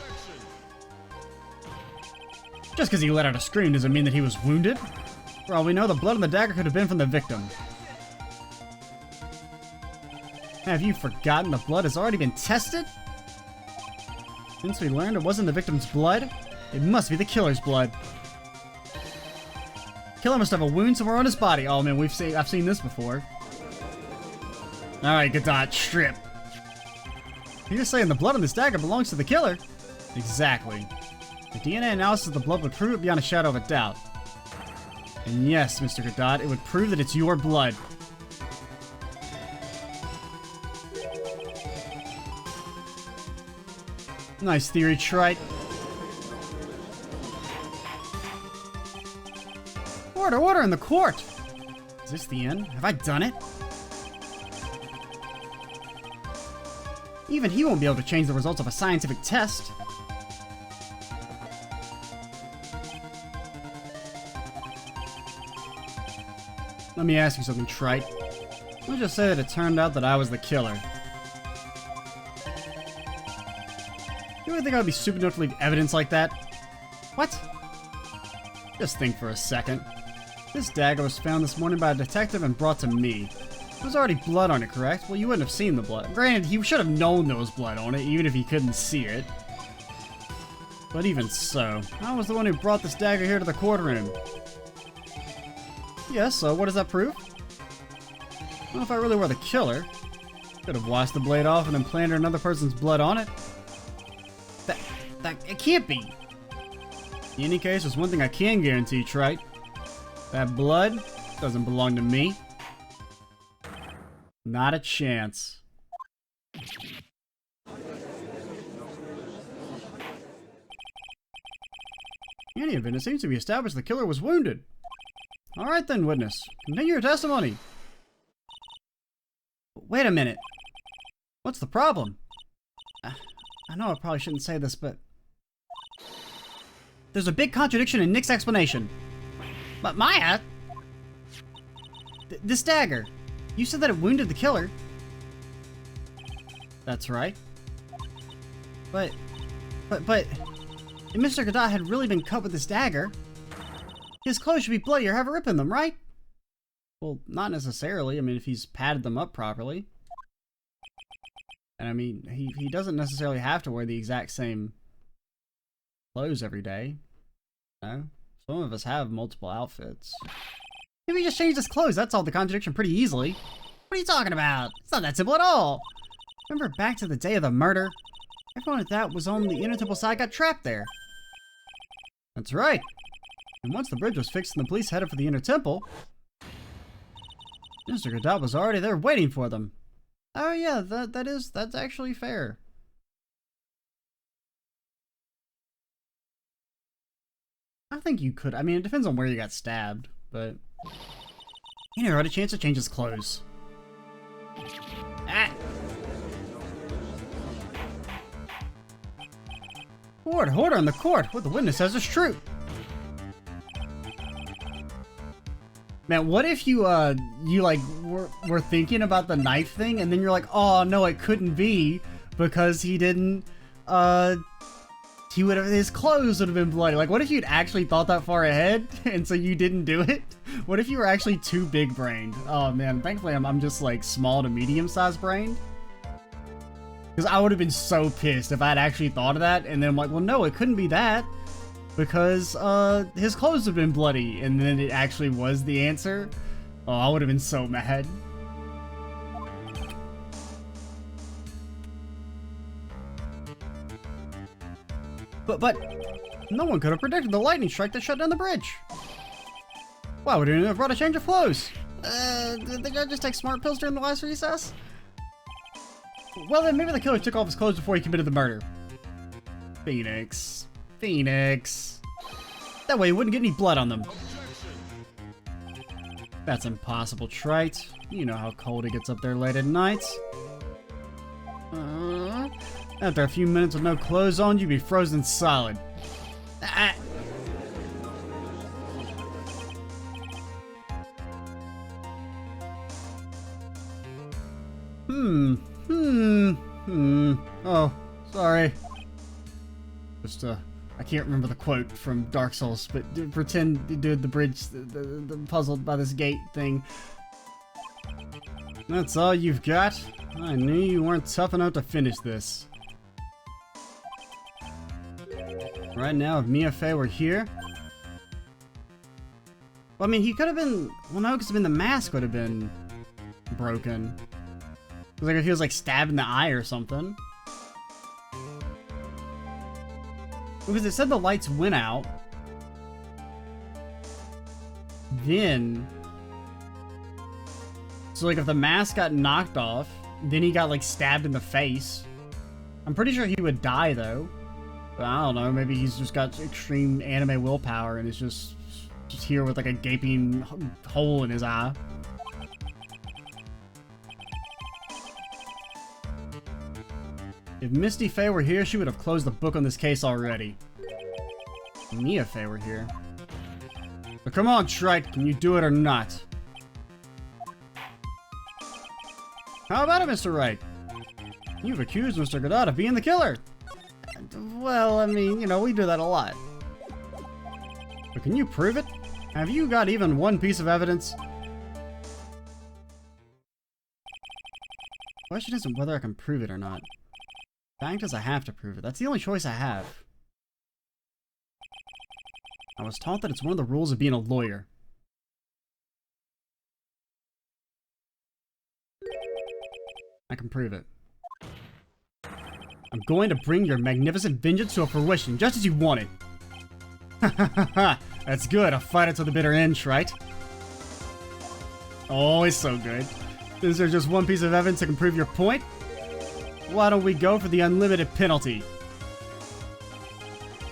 Just because he let out a scream doesn't mean that he was wounded. For all we know, the blood on the dagger could have been from the victim. Have you forgotten the blood has already been tested? Since we learned it wasn't the victim's blood, it must be the killer's blood. Killer must have a wound somewhere on his body. Oh man, I've seen this before. Alright, Godot, strip. You're saying the blood on this dagger belongs to the killer? Exactly. The DNA analysis of the blood would prove it beyond a shadow of a doubt. And yes, Mr. Godot, it would prove that it's your blood. Nice theory, Trite. Order, order in the court! Is this the end? Have I done it? Even he won't be able to change the results of a scientific test. Let me ask you something, Trite. Let's just say that it turned out that I was the killer. You really think I would be stupid enough to leave evidence like that? What? Just think for a second. This dagger was found this morning by a detective and brought to me. There was already blood on it, correct? Well, you wouldn't have seen the blood. Granted, he should have known there was blood on it, even if he couldn't see it. But even so, I was the one who brought this dagger here to the courtroom. Yes, so what does that prove? Well, if I really were the killer, could have washed the blade off and then planted another person's blood on it. It can't be. In any case, there's one thing I can guarantee, Trite. That blood doesn't belong to me. Not a chance. In any event, it seems to be established the killer was wounded. Alright then, witness. Continue your testimony. Wait a minute. What's the problem? I know I probably shouldn't say this, but... there's a big contradiction in Nick's explanation. But Maya... this dagger. You said that it wounded the killer. That's right. But... if Mr. Godot had really been cut with this dagger, his clothes should be bloody or have a rip in them, right? Well, not necessarily. I mean, if he's padded them up properly. And I mean, he doesn't necessarily have to wear the exact same clothes every day. You know? Some of us have multiple outfits. Maybe he just changed his clothes. That solved the contradiction pretty easily. What are you talking about? It's not that simple at all. Remember back to the day of the murder? Everyone that was on the Inner Temple side got trapped there. That's right. And once the bridge was fixed and the police headed for the Inner Temple, Mr. Godot was already there waiting for them. Oh yeah, that's actually fair. I think you could. I mean, it depends on where you got stabbed, but he never had a chance to change his clothes. Ah! Order in the court. What the witness says is true. Man, what if you like were thinking about the knife thing and then you're like, oh no, it couldn't be because he didn't his clothes would have been bloody. Like, what if you'd actually thought that far ahead and so you didn't do it? What if you were actually too big brained? Oh man, thankfully I'm just like small to medium sized brained. Because I would have been so pissed if I'd actually thought of that and then I'm like, well no, it couldn't be that. Because his clothes have been bloody, and then it actually was the answer. Oh, I would have been so mad. But no one could have predicted the lightning strike that shut down the bridge. Why would anyone have brought a change of clothes? Did the guy just take smart pills during the last recess? Well then, maybe the killer took off his clothes before he committed the murder. Phoenix. That way he wouldn't get any blood on them. That's impossible, Trite. You know how cold it gets up there late at night. After a few minutes with no clothes on, you'd be frozen solid. Ah. Oh, sorry. Just, I can't remember the quote from Dark Souls, but pretend you did the bridge, the puzzled by this gate thing. That's all you've got? I knew you weren't tough enough to finish this. Right now, if Mia Fey were here... Well, I mean, he could have been... Well, no, because the mask would have been broken. Like if he was like stabbed in the eye or something. Because it said the lights went out. Then... So like if the mask got knocked off, then he got like stabbed in the face. I'm pretty sure he would die though. But I don't know, maybe he's just got extreme anime willpower and is just here with like a gaping hole in his eye. If Misty Fey were here, she would have closed the book on this case already. If Mia Fey were here. But come on, Shrike, can you do it or not? How about it, Mr. Wright? You've accused Mr. Godot of being the killer. Well, I mean, you know, we do that a lot. But can you prove it? Have you got even one piece of evidence? The question isn't whether I can prove it or not. The fact is I have to prove it. That's the only choice I have. I was taught that it's one of the rules of being a lawyer. I can prove it. I'm going to bring your magnificent vengeance to a fruition, just as you wanted. That's good. I'll fight it to the bitter end, right? Oh, it's so good. Is there just one piece of evidence that can prove your point? Why don't we go for the unlimited penalty?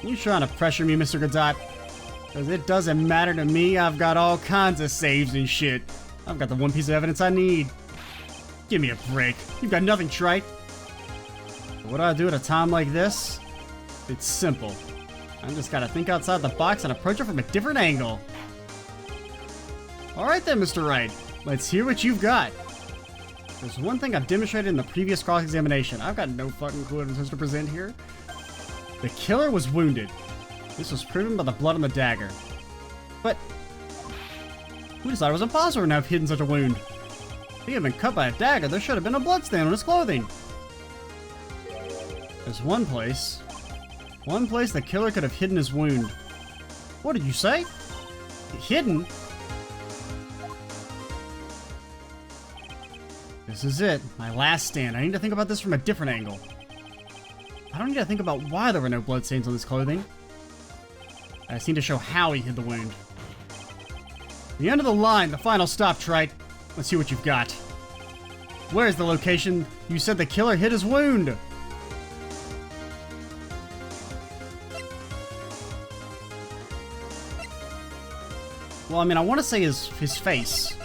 You trying to pressure me, Mr. Godot? Because it doesn't matter to me. I've got all kinds of saves and shit. I've got the one piece of evidence I need. Give me a break. You've got nothing, Trite. What do I do at a time like this? It's simple. I just gotta think outside the box and approach it from a different angle. Alright then, Mr. Wright. Let's hear what you've got. There's one thing I've demonstrated in the previous cross-examination. I've got no fucking clue what I'm supposed to present here. The killer was wounded. This was proven by the blood on the dagger. But who decided it was impossible to have hidden such a wound? If he had been cut by a dagger, there should have been a bloodstain on his clothing. There's one place the killer could have hidden his wound. What did you say? Hidden? This is it. My last stand. I need to think about this from a different angle. I don't need to think about why there were no bloodstains on this clothing. I just need to show how he hid the wound. The end of the line, the final stop, Wright. Let's see what you've got. Where's the location you said the killer hid his wound? Well, I mean, I want to say his face.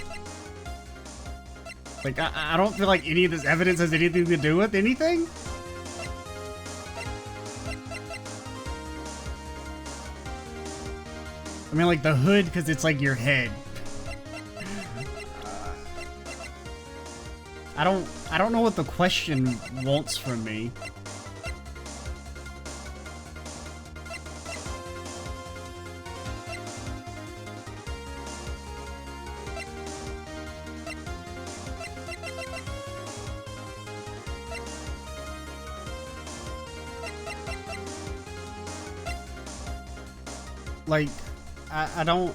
Like, I don't feel like any of this evidence has anything to do with anything. I mean, like, the hood, because it's, like, your head. I don't know what the question wants from me. Like, I don't...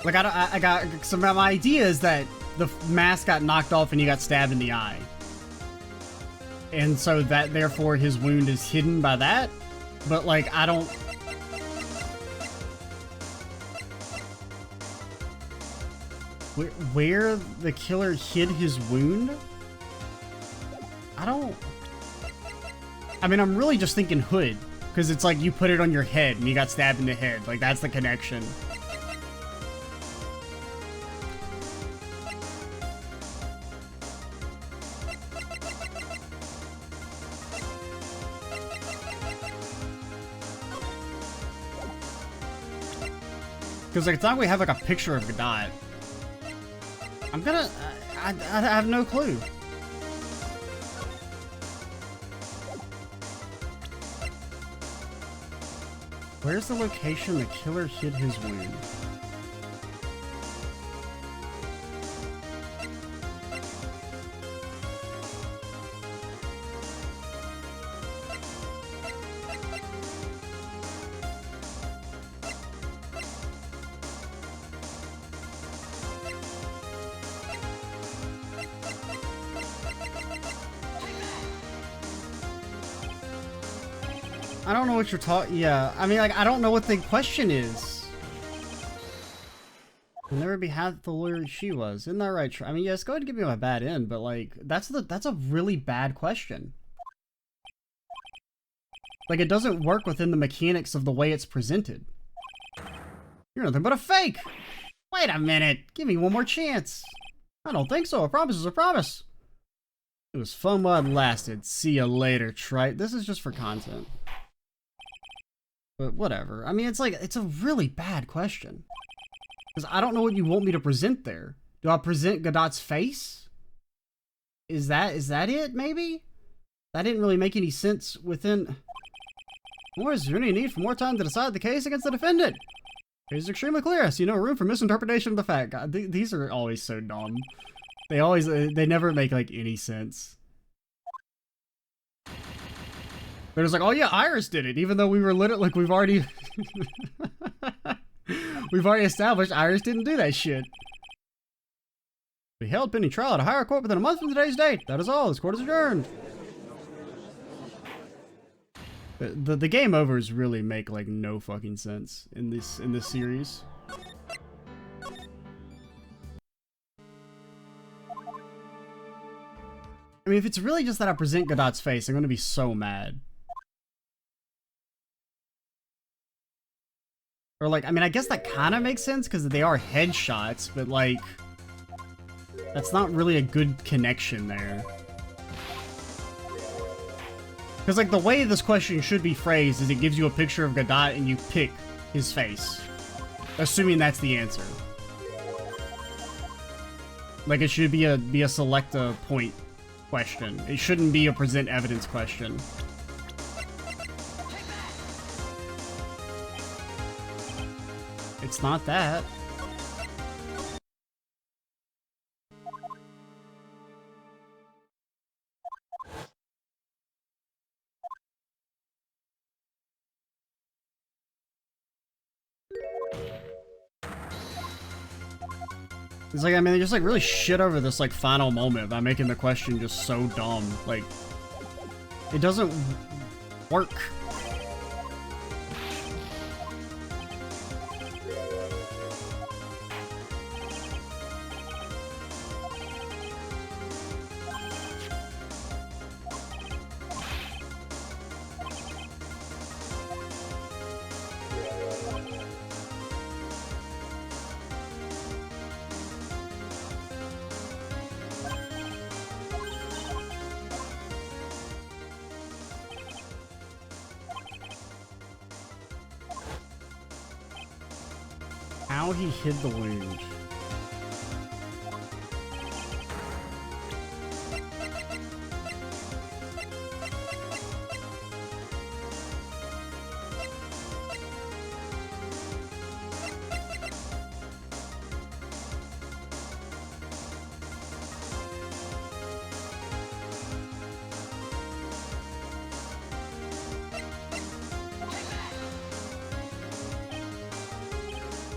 Like, I got... So my idea is that the mask got knocked off and he got stabbed in the eye. And so that, therefore, his wound is hidden by that. But, like, I don't... Where the killer hid his wound? I don't... I mean, I'm really just thinking hood. Because it's like you put it on your head and you got stabbed in the head. Like, that's the connection. Because, like, it's not we have, like, a picture of Godot. I'm gonna... I have no clue. Where's the location the killer hid his wound? I don't know what you're talking. Yeah, I mean, like, I don't know what the question is. Will never be half the lawyer she was. Isn't that right? I mean, yes, go ahead and give me my bad end, but like, that's a really bad question. Like, it doesn't work within the mechanics of the way it's presented. You're nothing but a fake. Wait a minute. Give me one more chance. I don't think so. A promise is a promise. It was fun while it lasted. See you later, Trite. This is just for content. But whatever. I mean, it's like, it's a really bad question. Because I don't know what you want me to present there. Do I present Godot's face? Is that it, maybe? That didn't really make any sense within... Or is there any need for more time to decide the case against the defendant? It is extremely clear. I see no room for misinterpretation of the fact. God, these are always so dumb. They never make, like, any sense. But it's like, oh yeah, Iris did it, even though we were literally, like, we've already established Iris didn't do that shit. Be held pending trial at a higher court within a month from today's date. That is all. This court is adjourned. The game overs really make, like, no fucking sense in this series. I mean, if it's really just that I present Godot's face, I'm gonna be so mad. Or, like, I mean, I guess that kind of makes sense because they are headshots, but, like, that's not really a good connection there. Because, like, the way this question should be phrased is it gives you a picture of Godot and you pick his face. Assuming that's the answer. Like, it should be a select a point question. It shouldn't be a present evidence question. It's not that. It's like, I mean, they just like really shit over this like final moment by making the question just so dumb. Like, it doesn't work. How he hid the wound.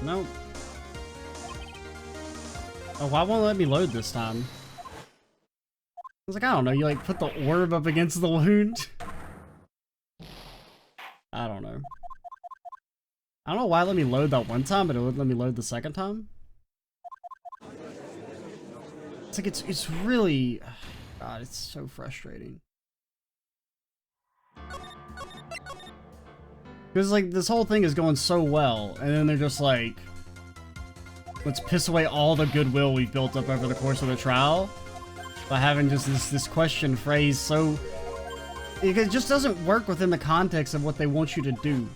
Nope. Oh, why won't it let me load this time? I was like, I don't know, you like put the orb up against the wound? I don't know. I don't know why it let me load that one time, but it wouldn't let me load the second time. It's like, it's really... God, it's so frustrating. Because, like, this whole thing is going so well, and then they're just like, let's piss away all the goodwill we've built up over the course of the trial by having just this question phrased so... It just doesn't work within the context of what they want you to do.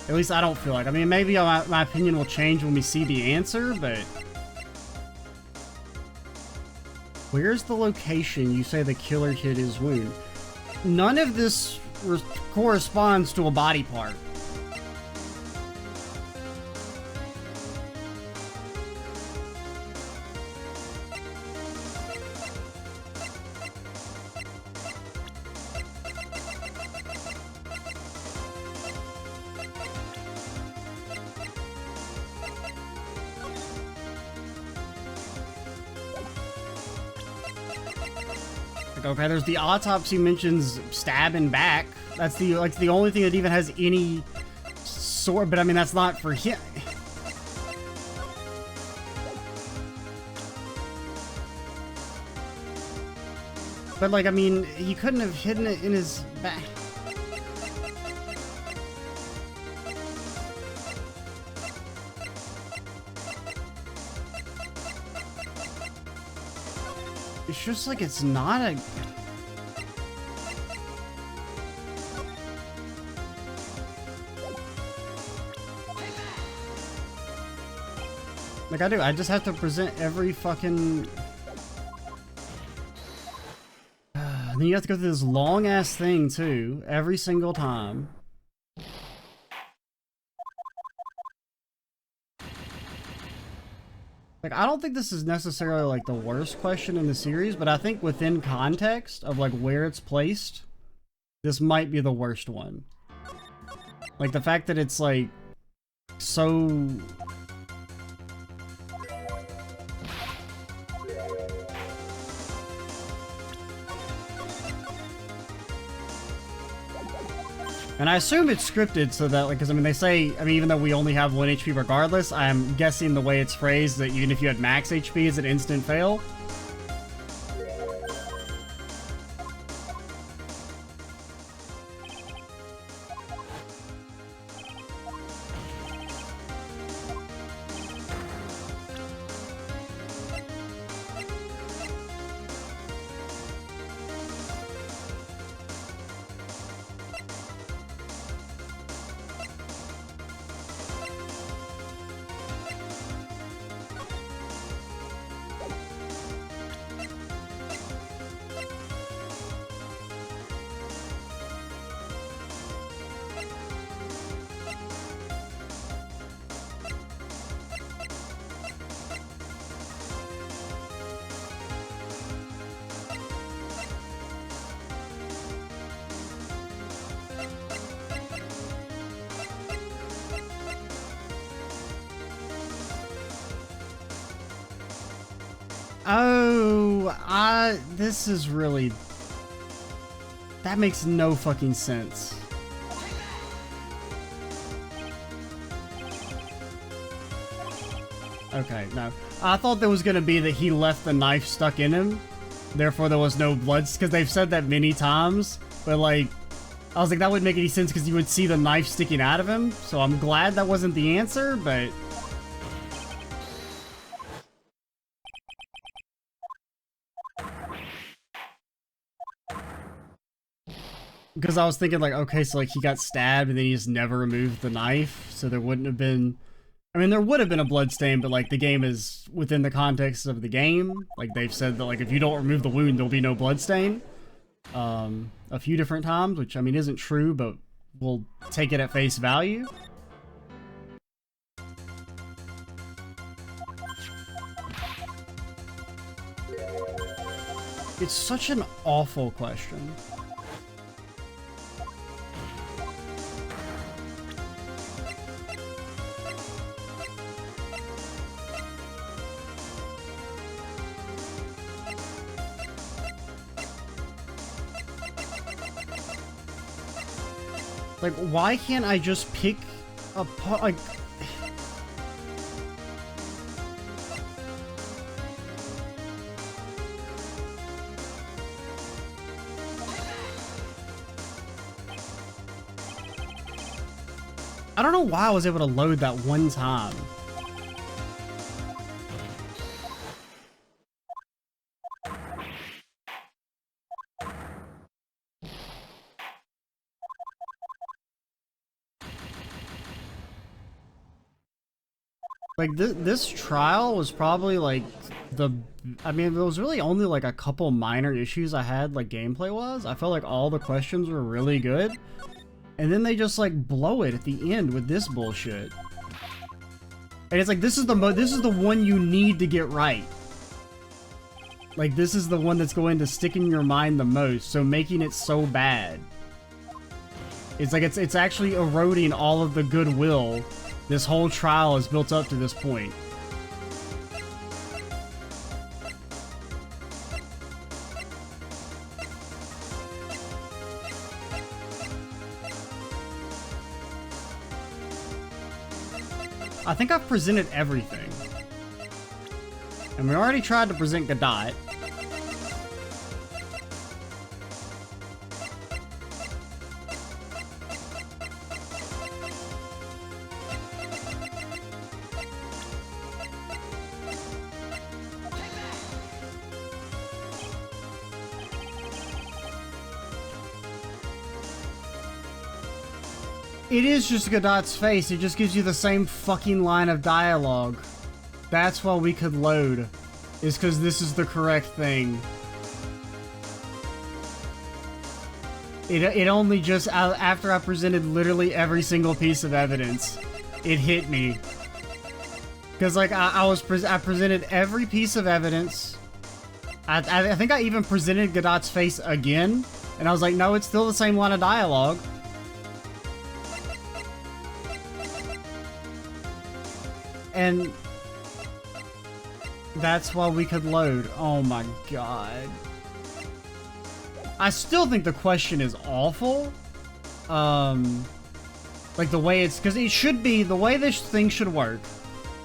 At least I don't feel like. I mean, maybe my opinion will change when we see the answer, but... Where's the location you say the killer hid his wound? None of this corresponds to a body part. Okay, there's the autopsy mentions stabbing back. That's the only thing that even has any sort, but I mean that's not for him. But like I mean, he couldn't have hidden it in his back. It's just like it's not a... Like I just have to present every fucking... Then you have to go through this long ass thing too, every single time. Like, I don't think this is necessarily, like, the worst question in the series, but I think within context of, like, where it's placed, this might be the worst one. Like, the fact that it's, like, so... And I assume it's scripted so that, like, because, I mean, they say, I mean, even though we only have 1 HP regardless, I'm guessing the way it's phrased that even if you had max HP, it's an instant fail. So, this is really... That makes no fucking sense. Okay, no. I thought there was gonna be that he left the knife stuck in him. Therefore, there was no blood, because they've said that many times. But, like, I was like, that wouldn't make any sense because you would see the knife sticking out of him. So I'm glad that wasn't the answer, but... Because I was thinking, like, okay, so, like, he got stabbed and then he just never removed the knife. So there wouldn't have been... I mean, there would have been a blood stain, but, like, the game is within the context of the game. Like, they've said that, like, if you don't remove the wound, there'll be no blood stain. A few different times, which, I mean, isn't true, but we'll take it at face value. It's such an awful question. Like, why can't I just pick a part, like... I don't know why I was able to load that one time. Like, this trial was probably, like, I mean, there was really only, like, a couple minor issues I had, like, gameplay-wise. I felt like all the questions were really good. And then they just, like, blow it at the end with this bullshit. And it's like, this is the one you need to get right. Like, this is the one that's going to stick in your mind the most, so making it so bad. It's like, it's actually eroding all of the goodwill this whole trial is built up to this point. I think I've presented everything. And we already tried to present Godot. It is just Godot's face. It just gives you the same fucking line of dialogue. That's why we could load. Is because this is the correct thing. It only just, after I presented literally every single piece of evidence, it hit me. Because, like, I presented every piece of evidence. I think I even presented Godot's face again. And I was like, no, it's still the same line of dialogue. And that's why we could load. Oh my god. I still think the question is awful. Like the way it's, because it should be, the way this thing should work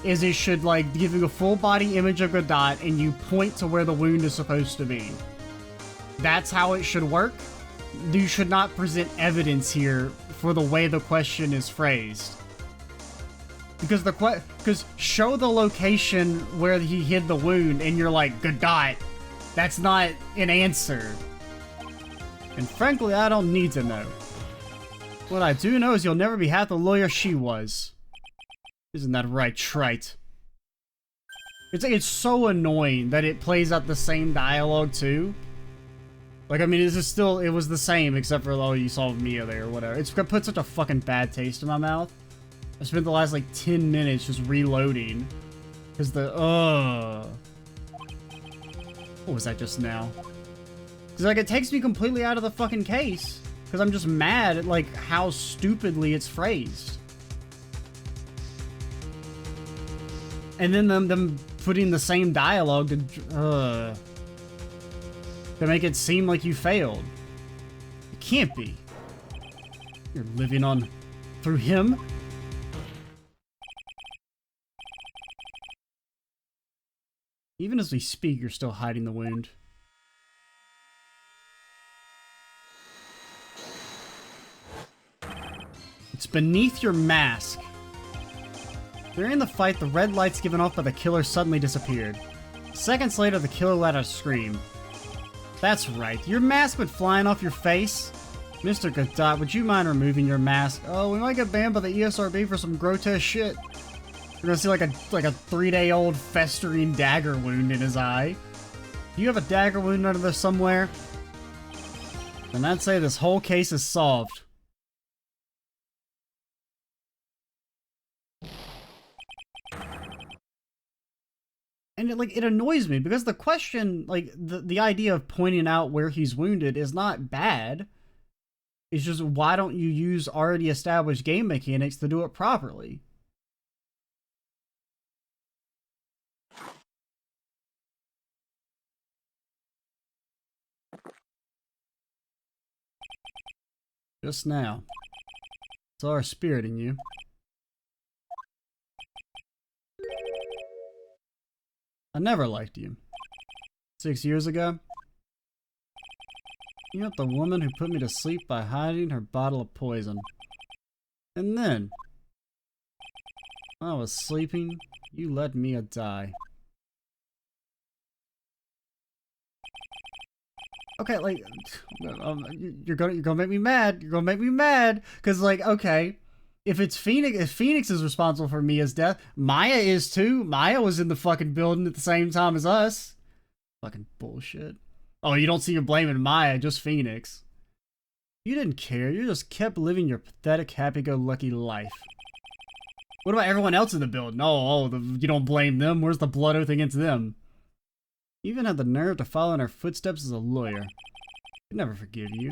is it should, like, give you a full body image of Godot and you point to where the wound is supposed to be. That's how it should work. You should not present evidence here for the way the question is phrased. Because show the location where he hid the wound and you're like, Godot, that's not an answer. And frankly, I don't need to know. What I do know is you'll never be half the lawyer she was. Isn't that right, Wright? It's so annoying that it plays out the same dialogue too. Like, I mean, this is still, it was the same except for, oh, you saw Mia there or whatever. It's put such a fucking bad taste in my mouth. I spent the last, like, 10 minutes just reloading. Because what was that just now? Because, like, it takes me completely out of the fucking case. Because I'm just mad at, like, how stupidly it's phrased. And then them putting the same dialogue to, to make it seem like you failed. It can't be. You're living on through him? Even as we speak, you're still hiding the wound. It's beneath your mask. During the fight, the red lights given off by the killer suddenly disappeared. Seconds later, the killer let out a scream. That's right, your mask went flying off your face. Mr. Godot, would you mind removing your mask? Oh, we might get banned by the ESRB for some grotesque shit. We're gonna see like a 3-day-old festering dagger wound in his eye. Do you have a dagger wound under there somewhere? Then I'd say this whole case is solved. And it annoys me because the question, like, the idea of pointing out where he's wounded is not bad. It's just, why don't you use already established game mechanics to do it properly? Just now. Saw our spirit in you. I never liked you. 6 years ago, you met the woman who put me to sleep by hiding her bottle of poison. And then, while I was sleeping, you let Mia die. Okay, like, you're gonna make me mad. You're gonna make me mad, cause like, okay, if Phoenix is responsible for Mia's death, Maya is too. Maya was in the fucking building at the same time as us. Fucking bullshit. Oh, you don't see you're blaming Maya, just Phoenix. You didn't care. You just kept living your pathetic, happy-go-lucky life. What about everyone else in the building? You don't blame them. Where's the blood oath against them? You even had the nerve to follow in her footsteps as a lawyer. I'd never forgive you.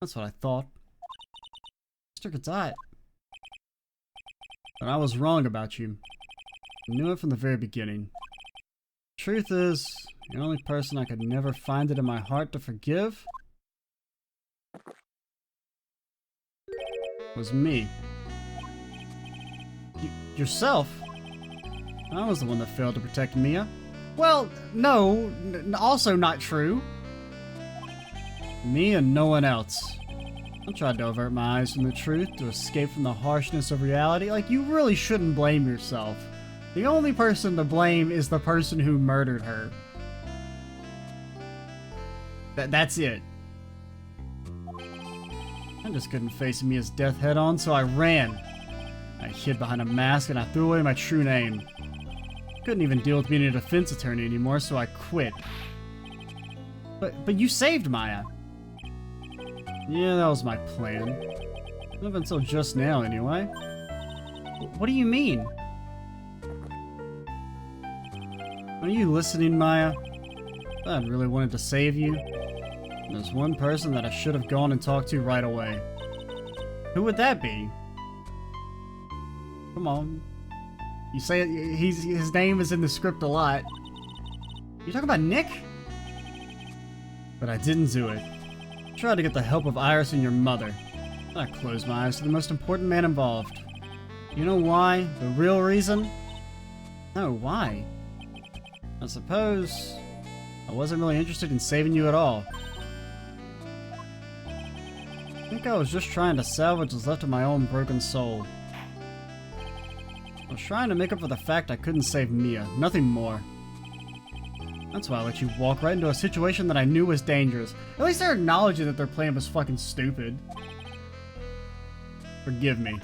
That's what I thought. Mr. Godot. But I was wrong about you. I knew it from the very beginning. Truth is, the only person I could never find it in my heart to forgive was me. Yourself? I was the one that failed to protect Mia. Well, no, also not true. Me and no one else. I tried to avert my eyes from the truth to escape from the harshness of reality. Like, you really shouldn't blame yourself. The only person to blame is the person who murdered her. That's it. I just couldn't face Mia's death head on, so I ran. I hid behind a mask and I threw away my true name. Couldn't even deal with being a defense attorney anymore, so I quit. But you saved Maya. Yeah, that was my plan. Up until just now, anyway. What do you mean? Are you listening, Maya? I really wanted to save you. There's one person that I should have gone and talked to right away. Who would that be? Come on. You say his name is in the script a lot. You talking about Nick? But I didn't do it. I tried to get the help of Iris and your mother. I closed my eyes to the most important man involved. You know why? The real reason? No, why? I suppose I wasn't really interested in saving you at all. I think I was just trying to salvage what's left of my own broken soul. I was trying to make up for the fact I couldn't save Mia, nothing more. That's why I let you walk right into a situation that I knew was dangerous. At least they're acknowledging that their plan was fucking stupid. Forgive me.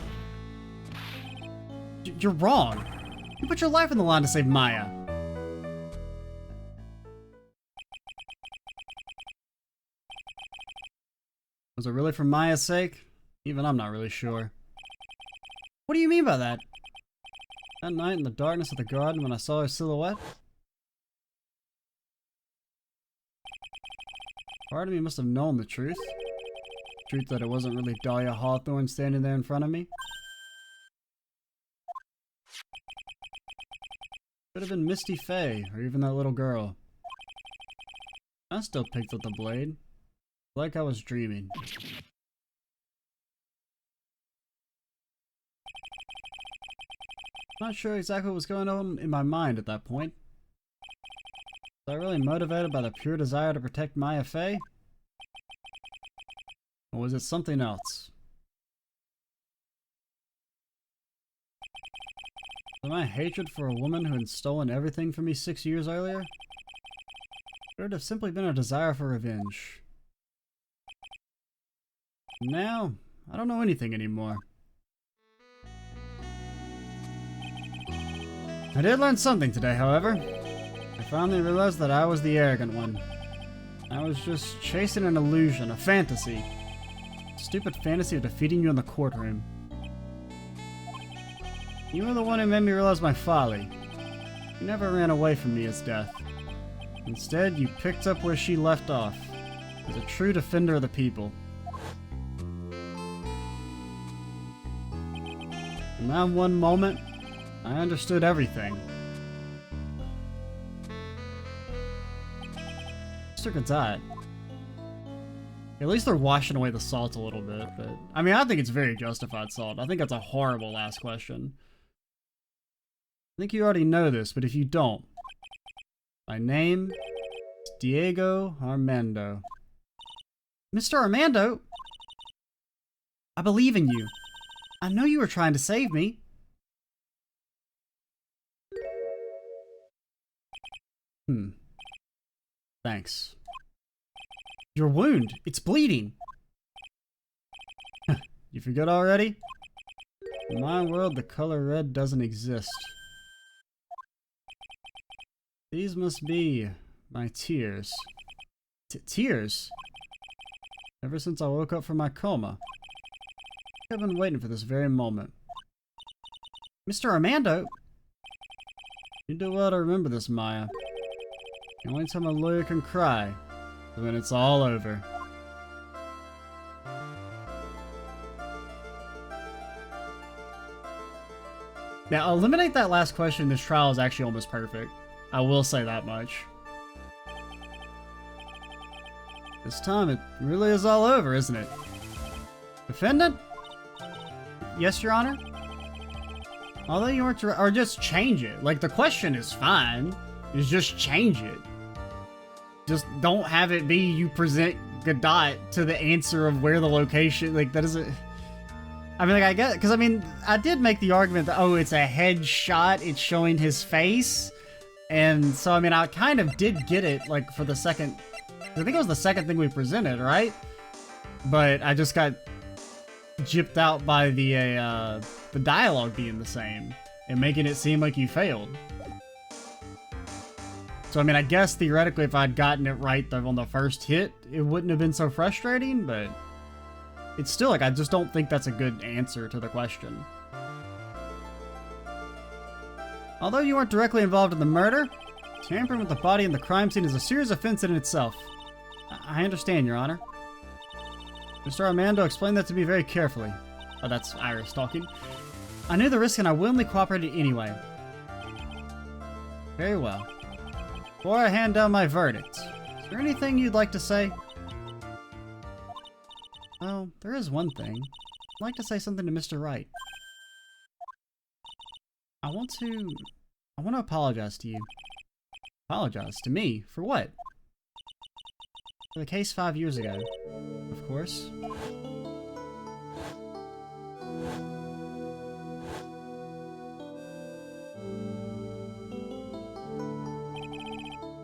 You're wrong. You put your life on the line to save Maya. Was it really for Maya's sake? Even I'm not really sure. What do you mean by that? That night in the darkness of the garden when I saw her silhouette? Part of me must have known the truth. Truth that it wasn't really Dahlia Hawthorne standing there in front of me. Could have been Misty Faye, or even that little girl. I still picked up the blade. Like I was dreaming. Not sure exactly what was going on in my mind at that point. Was I really motivated by the pure desire to protect Maya Fey? Or was it something else? Was my hatred for a woman who had stolen everything from me 6 years earlier? Or it have simply been a desire for revenge? Now, I don't know anything anymore. I did learn something today, however. I finally realized that I was the arrogant one. I was just chasing an illusion, a fantasy. A stupid fantasy of defeating you in the courtroom. You were the one who made me realize my folly. You never ran away from Mia's death. Instead, you picked up where she left off, as a true defender of the people. In that one moment, I understood everything. Mr. Gadzad. At least they're washing away the salt a little bit, but... I mean, I think it's very justified salt. I think that's a horrible last question. I think you already know this, but if you don't... My name is Diego Armando. Mr. Armando? I believe in you. I know you were trying to save me. Thanks. Your wound, it's bleeding. You forgot already? In my world, the color red doesn't exist. These must be my tears. Tears? Ever since I woke up from my coma. I've been waiting for this very moment. Mr. Armando? You do well to remember this, Maya. The only time a lawyer can cry is when it's all over. Now, eliminate that last question. This trial is actually almost perfect. I will say that much. This time, it really is all over, isn't it? Defendant? Yes, Your Honor? Although you weren't... Or just change it. Like, the question is fine. Just change it. Just don't have it be you present Godot to the answer of where the location... Like, that isn't... I mean, like, I get it. Because, I mean, I did make the argument that, oh, it's a headshot. It's showing his face. And so, I mean, I kind of did get it, like, for the second... I think it was the second thing we presented, right? But I just got gypped out by the dialogue being the same. And making it seem like you failed. So, I mean, I guess theoretically if I'd gotten it right on the first hit, it wouldn't have been so frustrating, but it's still like, I just don't think that's a good answer to the question. Although you weren't directly involved in the murder, tampering with the body in the crime scene is a serious offense in itself. I understand, Your Honor. Mr. Armando explained that to me very carefully. Oh, that's Iris talking. I knew the risk and I willingly cooperated anyway. Very well. Before I hand down my verdict, is there anything you'd like to say? Well, there is one thing. I'd like to say something to Mr. Wright. I want to apologize to you. Apologize to me? For what? For the case 5 years ago, of course.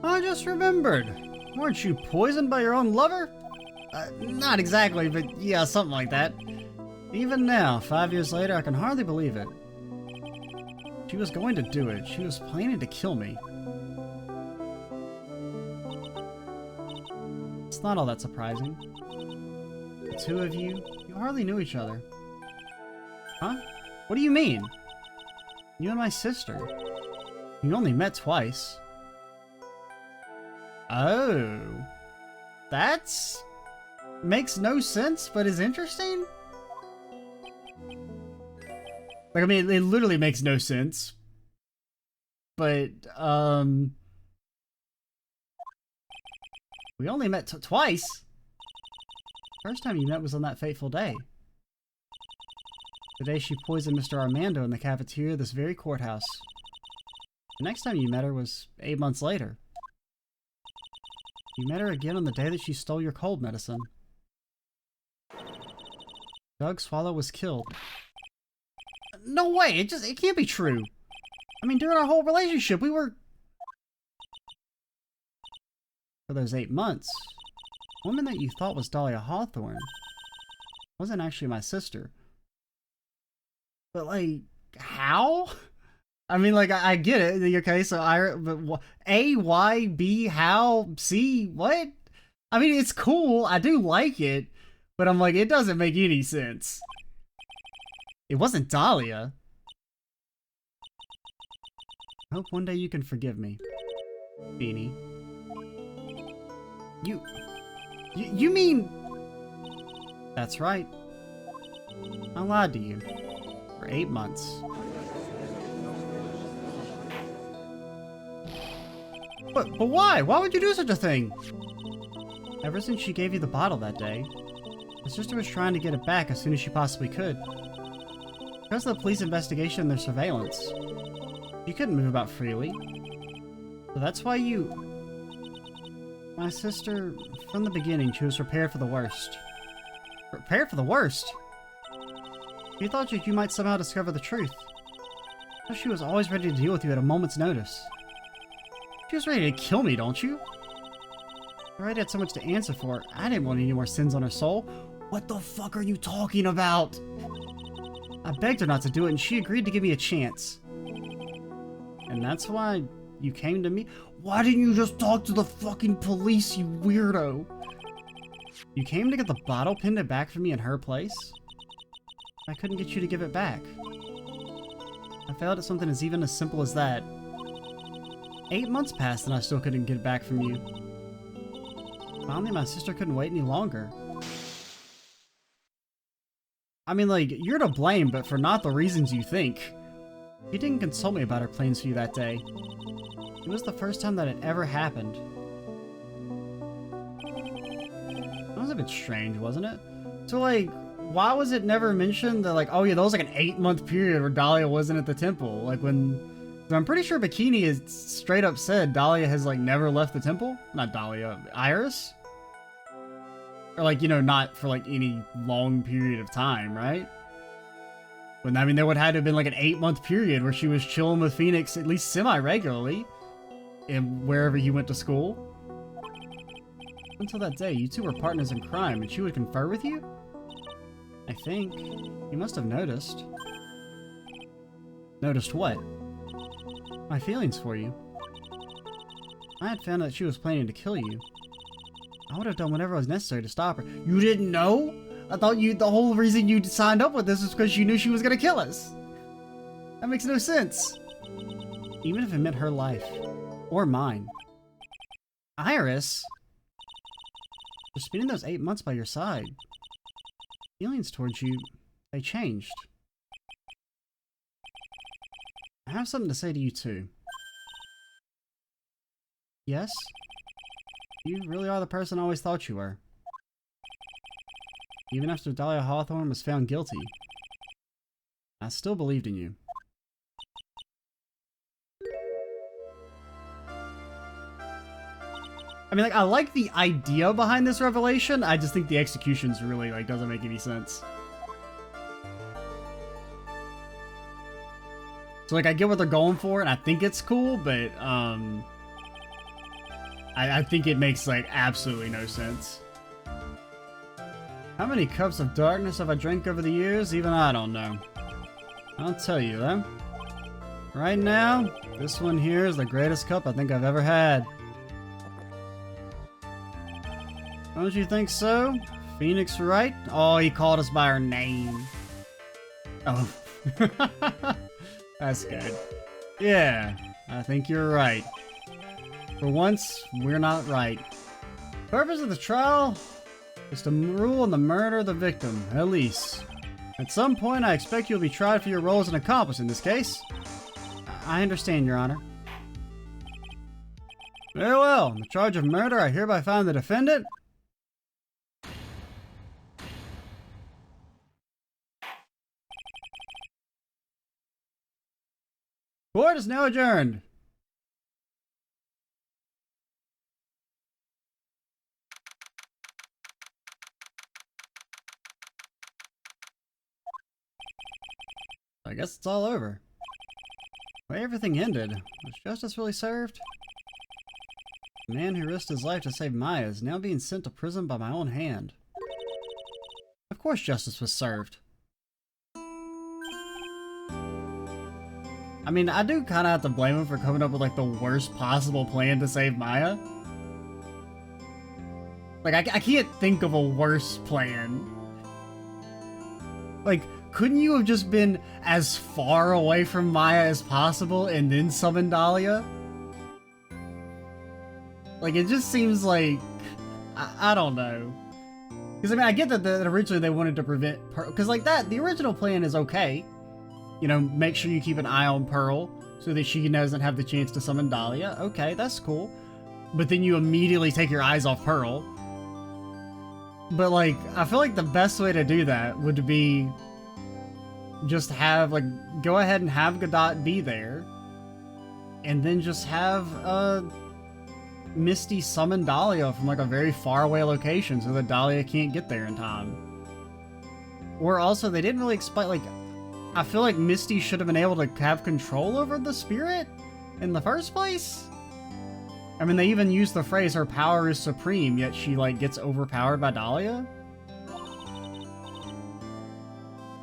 I just remembered. Weren't you poisoned by your own lover? Not exactly, but yeah, something like that. Even now, 5 years later, I can hardly believe it. She was going to do it. She was planning to kill me. It's not all that surprising. The two of you hardly knew each other. Huh? What do you mean? You and my sister. You only met twice. Oh. That's... makes no sense, but is interesting? Like, I mean, it literally makes no sense. But, We only met twice. First time you met was on that fateful day. The day she poisoned Mr. Armando in the cafeteria of this very courthouse. The next time you met her was 8 months later. You met her again on the day that she stole your cold medicine. Doug Swallow was killed. No way! It can't be true! I mean, during our whole relationship, we were... For those 8 months, the woman that you thought was Dahlia Hawthorne wasn't actually my sister. But, like, how? I mean, like, I get it. Okay, so but A, Y, B, how, C, what? I mean, it's cool. I do like it. But I'm like, it doesn't make any sense. It wasn't Dahlia. I hope one day you can forgive me, Beanie. You mean... That's right. I lied to you. For 8 months. But why? Why would you do such a thing? Ever since she gave you the bottle that day, my sister was trying to get it back as soon as she possibly could. Because of the police investigation and their surveillance, you couldn't move about freely. So that's why you... My sister, from the beginning, she was prepared for the worst. Prepared for the worst? She thought that you might somehow discover the truth. So she was always ready to deal with you at a moment's notice. She was ready to kill me, don't you? Wright had so much to answer for. I didn't want any more sins on her soul. What the fuck are you talking about? I begged her not to do it, and she agreed to give me a chance. And that's why you came to me? Why didn't you just talk to the fucking police, you weirdo? You came to get the bottle pinned back for me in her place? I couldn't get you to give it back. I failed at something as even as simple as that. 8 months passed and I still couldn't get it back from you. Finally, my sister couldn't wait any longer. I mean, like, you're to blame, but for not the reasons you think. You didn't consult me about her plans for you that day. It was the first time that it ever happened. That was a bit strange, wasn't it? So, like, why was it never mentioned that, like, oh yeah, that was like an 8-month period where Dahlia wasn't at the temple? Like, when... So I'm pretty sure Bikini has straight up said Dahlia has, like, never left the temple? Not Dahlia, Iris? Or, like, you know, not for, like, any long period of time, right? But, I mean, there would have to have been, like, an 8-month period where she was chilling with Phoenix at least semi-regularly. And wherever he went to school. Until that day, you two were partners in crime, and she would confer with you? I think. You must have noticed. Noticed what? My feelings for you. I had found out that she was planning to kill you. I would have done whatever was necessary to stop her. You didn't know? I thought the whole reason you signed up with this was because you knew she was gonna kill us. That makes no sense. Even if it meant her life. Or mine. Iris? For spending those 8 months by your side. Feelings towards you, they changed. I have something to say to you too. Yes? You really are the person I always thought you were. Even after Dahlia Hawthorne was found guilty, I still believed in you. I mean, like, I like the idea behind this revelation, I just think the execution's really, like, doesn't make any sense. So, like, I get what they're going for, and I think it's cool, but, I think it makes, like, absolutely no sense. How many cups of darkness have I drank over the years? Even I don't know. I'll tell you, though. Right now, this one here is the greatest cup I think I've ever had. Don't you think so? Phoenix Wright? Oh, he called us by our name. Oh. That's good. Yeah, I think you're right. For once, we're not right. The purpose of the trial is to rule on the murder of the victim, Elise. At some point, I expect you'll be tried for your role as an accomplice in this case. I understand, Your Honor. Very well. On the charge of murder, I hereby find the defendant. Court is now adjourned. I guess it's all over. The way everything ended, was justice really served? The man who risked his life to save Maya is now being sent to prison by my own hand. Of course justice was served. I mean, I do kind of have to blame him for coming up with like the worst possible plan to save Maya. Like, I can't think of a worse plan. Like, couldn't you have just been as far away from Maya as possible and then summoned Dahlia? Like, it just seems like... I don't know. Because, I mean, I get that originally they wanted to prevent... Because, like, the original plan is okay. You know, make sure you keep an eye on Pearl so that she doesn't have the chance to summon Dahlia. Okay, that's cool. But then you immediately take your eyes off Pearl. But, like, I feel like the best way to do that would be just have, like, go ahead and have Godot be there. And then just have, Misty summon Dahlia from, like, a very far away location so that Dahlia can't get there in time. Or also, they didn't really explain, like, I feel like Misty should have been able to have control over the spirit in the first place. I mean, they even used the phrase, her power is supreme, yet she, like, gets overpowered by Dahlia.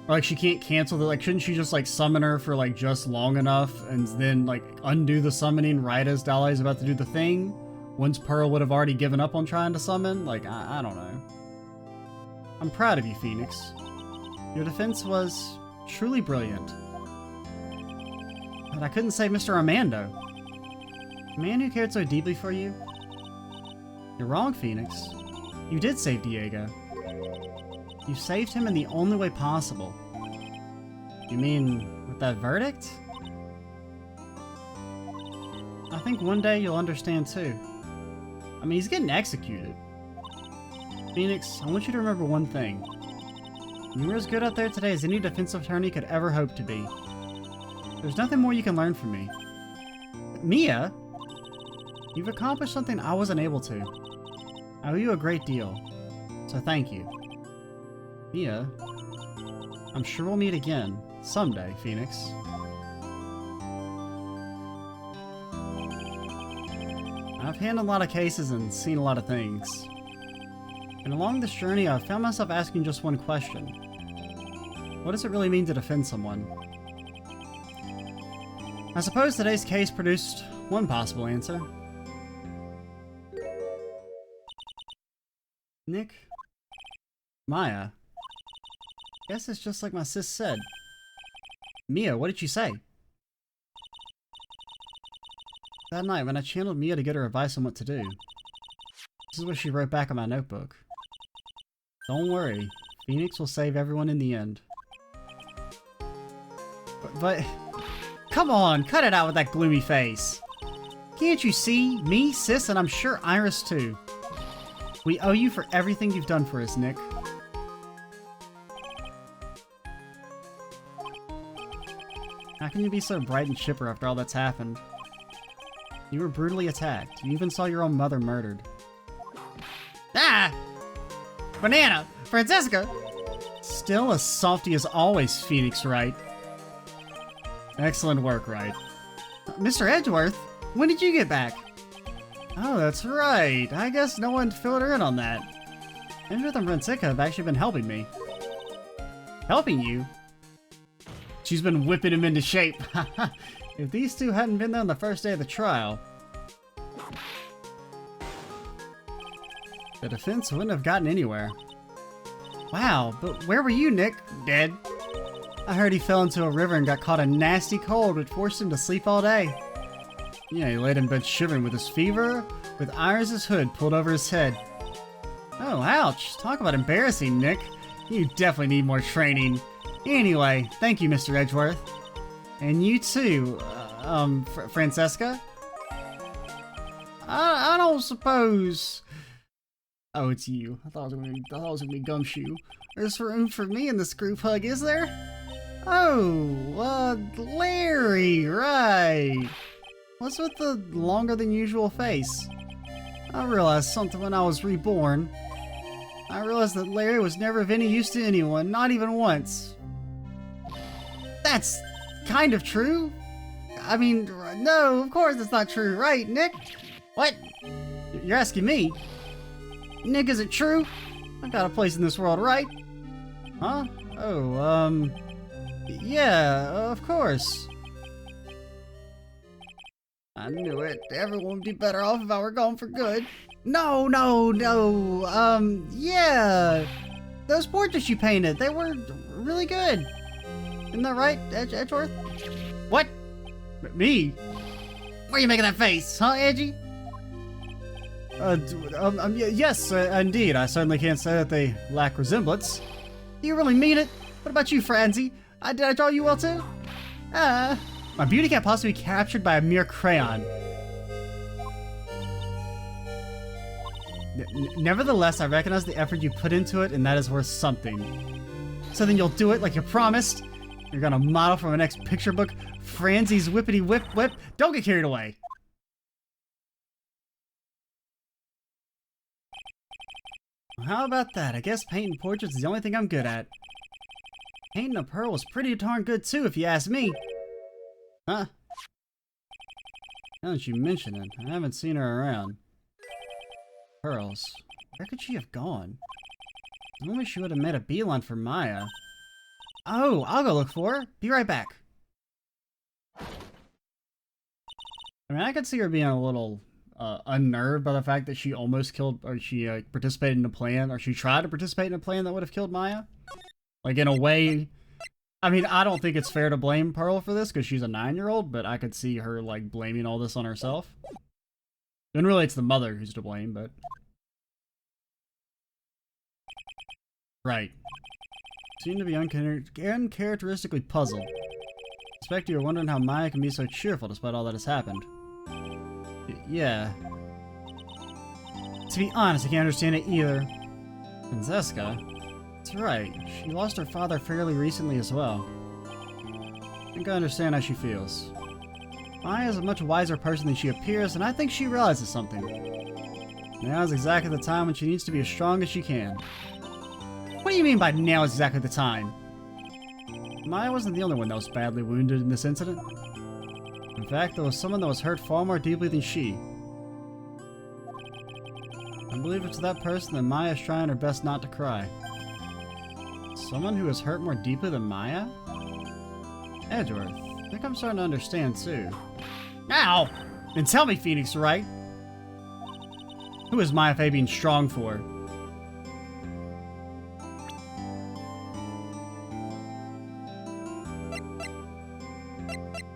Or, like, she can't cancel the, like, shouldn't she just, like, summon her for, like, just long enough and then, like, undo the summoning right as Dahlia's about to do the thing? Once Pearl would have already given up on trying to summon? Like, I don't know. I'm proud of you, Phoenix. Your defense was truly brilliant. But I couldn't save Mr. Armando. The man who cared so deeply for you? You're wrong, Phoenix. You did save Diego. You saved him in the only way possible. You mean, with that verdict? I think one day you'll understand too. I mean, he's getting executed. Phoenix, I want you to remember one thing. You were as good out there today as any defense attorney could ever hope to be. There's nothing more you can learn from me. Mia? You've accomplished something I wasn't able to. I owe you a great deal, so thank you. Mia, I'm sure we'll meet again, someday, Phoenix. I've handled a lot of cases and seen a lot of things. And along this journey, I've found myself asking just one question. What does it really mean to defend someone? I suppose today's case produced one possible answer. Nick? Maya? Guess it's just like my sis said. Mia, what did you say? That night, when I channeled Mia to get her advice on what to do, this is what she wrote back on my notebook. Don't worry, Phoenix will save everyone in the end. But come on, cut it out with that gloomy face. Can't you see? Me, sis, and I'm sure Iris too. We owe you for everything you've done for us, Nick. How can you be so bright and chipper after all that's happened? You were brutally attacked. You even saw your own mother murdered. Ah! Banana! Francesca! Still as softy as always, Phoenix Wright. Excellent work, Wright. Mr. Edgeworth, when did you get back? Oh, that's right. I guess no one filled her in on that. Edgeworth and Francesca have actually been helping me. Helping you? She's been whipping him into shape. If these two hadn't been there on the first day of the trial, the defense wouldn't have gotten anywhere. Wow, but where were you, Nick? Dead. I heard he fell into a river and got caught a nasty cold, which forced him to sleep all day. Yeah, he laid in bed shivering with his fever, with Iris's hood pulled over his head. Oh, ouch. Talk about embarrassing, Nick. You definitely need more training. Anyway, thank you, Mr. Edgeworth. And you too, Francesca? I don't suppose. Oh, it's you. I thought it was gonna be Gumshoe. There's room for me in this group hug, is there? Oh, Larry, right. What's with the longer than usual face? I realized something when I was reborn. I realized that Larry was never of any use to anyone, not even once. That's kind of true. I mean, no, of course it's not true, right, Nick? What? You're asking me? Nick, is it true? I got a place in this world, right? Huh? Oh, yeah, of course. I knew it. Everyone would be better off if I were gone for good. No, yeah. Those portraits you painted, they were really good. Isn't that right, Edgeworth? What? Me? Why are you making that face, huh, Edgy? Yes, indeed. I certainly can't say that they lack resemblance. Do you really mean it? What about you, Franzi? Did I draw you well too? My beauty can't possibly be captured by a mere crayon. Nevertheless, I recognize the effort you put into it, and that is worth something. So then you'll do it like you promised? You're gonna model for my next picture book, Franzi's Whippity Whip Whip? Don't get carried away! Well, how about that? I guess painting portraits is the only thing I'm good at. Painting a pearl is pretty darn good too, if you ask me. Huh? Now that you mention it, I haven't seen her around. Pearls. Where could she have gone? I wish she would have made a beeline for Maya. Oh, I'll go look for her. Be right back. I mean, I could see her being a little unnerved by the fact that she almost killed, or she participated in a plan, or she tried to participate in a plan that would have killed Maya. Like, in a way, I mean, I don't think it's fair to blame Pearl for this, because she's a 9-year-old, but I could see her, like, blaming all this on herself. And really, it's the mother who's to blame, but... Right. Seem to be uncharacteristically puzzled. I suspect you're wondering how Maya can be so cheerful despite all that has happened. Yeah. To be honest, I can't understand it either. Franziska? That's right. She lost her father fairly recently as well. I think I understand how she feels. Maya is a much wiser person than she appears, and I think she realizes something. Now is exactly the time when she needs to be as strong as she can. What do you mean by now is exactly the time? Maya wasn't the only one that was badly wounded in this incident. In fact, there was someone that was hurt far more deeply than she. I believe it's that person that Maya is trying her best not to cry. Someone who was hurt more deeply than Maya? Edgeworth, I think I'm starting to understand too. Ow! Then tell me, Phoenix, right? Who is Maya Faye being strong for?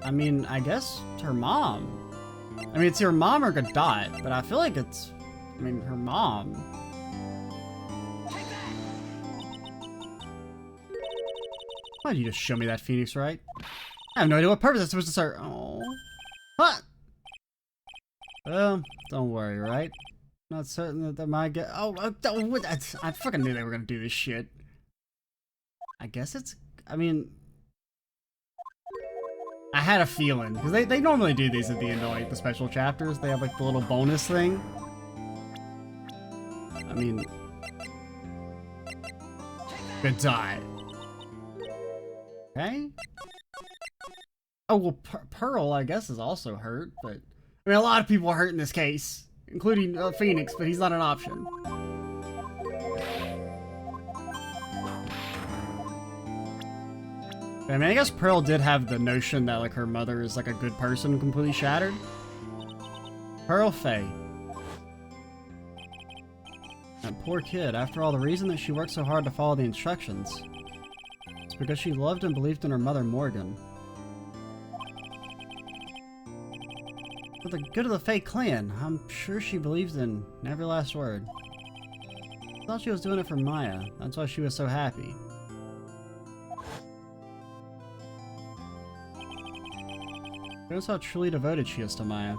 I mean, I guess her mom. I mean, it's her mom or Godot, but I feel like it's, I mean, her mom. Why'd you just show me that, Phoenix, right? I have no idea what purpose that's supposed to serve. Oh. What? Well, don't worry, right? Not certain that might get. Oh, I fucking knew they were gonna do this shit. I guess it's. I mean, I had a feeling because they normally do these at the end of like the special chapters. They have like the little bonus thing. I mean, good die. Okay. Oh well, Pearl I guess is also hurt, but I mean a lot of people are hurt in this case, including Phoenix, but he's not an option. I mean, I guess Pearl did have the notion that like her mother is like a good person, completely shattered. Pearl Faye. That poor kid. After all, the reason that she worked so hard to follow the instructions is because she loved and believed in her mother, Morgan. For the good of the Faye clan, I'm sure she believed in every last word. I thought she was doing it for Maya. That's why she was so happy. Shows how truly devoted she is to Maya.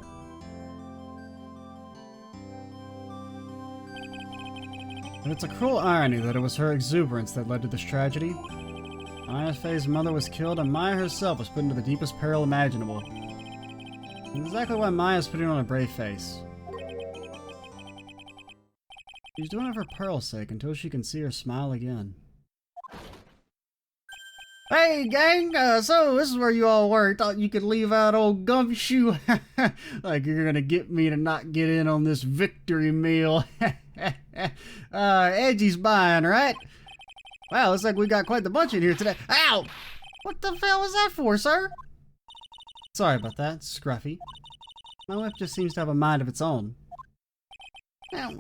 But it's a cruel irony that it was her exuberance that led to this tragedy. Maya Fey's mother was killed, and Maya herself was put into the deepest peril imaginable. That's exactly why Maya's putting on a brave face. She's doing it for Pearl's sake until she can see her smile again. Hey, gang! So this is where you all were. Thought you could leave out old Gumshoe. Like you're gonna get me to not get in on this victory meal. Edgy's buying, right? Wow, looks like we got quite the bunch in here today. Ow! What the hell was that for, sir? Sorry about that, Scruffy. My whip just seems to have a mind of its own. Now,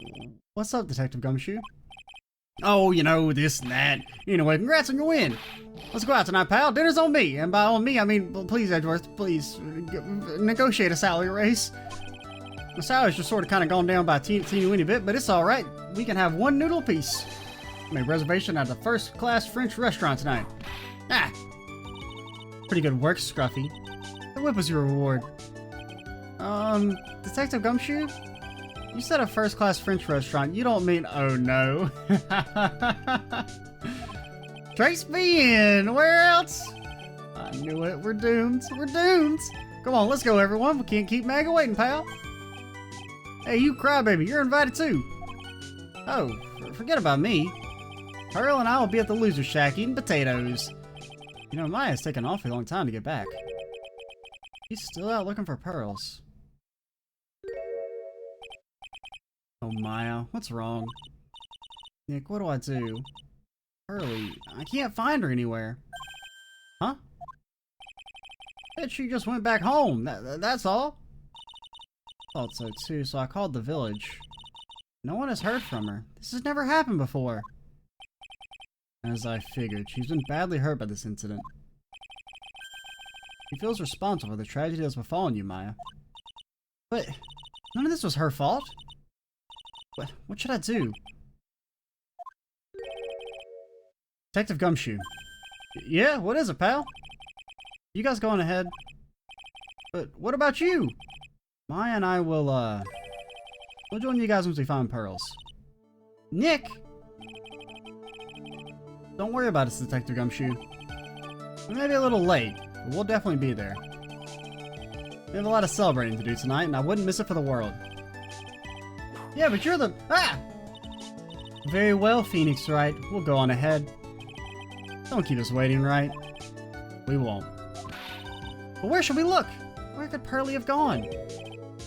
what's up, Detective Gumshoe? Oh, you know, this and that. Anyway, congrats on your win. Let's go out tonight, pal. Dinner's on me. And by on me, I mean, please, Edgeworth, please, negotiate a salary raise. My salary's just sort of kind of gone down by a teeny weeny bit, but it's alright. We can have one noodle apiece. Made a reservation at the first-class French restaurant tonight. Ah! Pretty good work, Scruffy. The whip was your reward. Detective Gumshoe? You said a first-class French restaurant. You don't mean, oh no. Trace me in! Where else? I knew it. We're doomed. We're doomed. Come on, let's go, everyone. We can't keep Maggie waiting, pal. Hey, you crybaby. You're invited too. Oh, forget about me. Pearl and I will be at the loser shack eating potatoes. You know, Maya's taken an awfully long time to get back. He's still out looking for pearls. Oh, Maya, what's wrong? Nick, what do I do? Pearly, I can't find her anywhere. Huh? Bet she just went back home, that's all. Thought so too, so I called the village. No one has heard from her. This has never happened before. As I figured, she's been badly hurt by this incident. She feels responsible for the tragedy that's befallen you, Maya. But none of this was her fault. What should I do? Detective Gumshoe. Yeah, what is it, pal? You guys going ahead. But what about you? Maya and I will, we'll join you guys once we find pearls. Nick! Don't worry about us, Detective Gumshoe. We may be a little late, but we'll definitely be there. We have a lot of celebrating to do tonight, and I wouldn't miss it for the world. Yeah, but you're the... Ah! Very well, Phoenix Wright. We'll go on ahead. Don't keep us waiting, right? We won't. But where should we look? Where could Pearly have gone?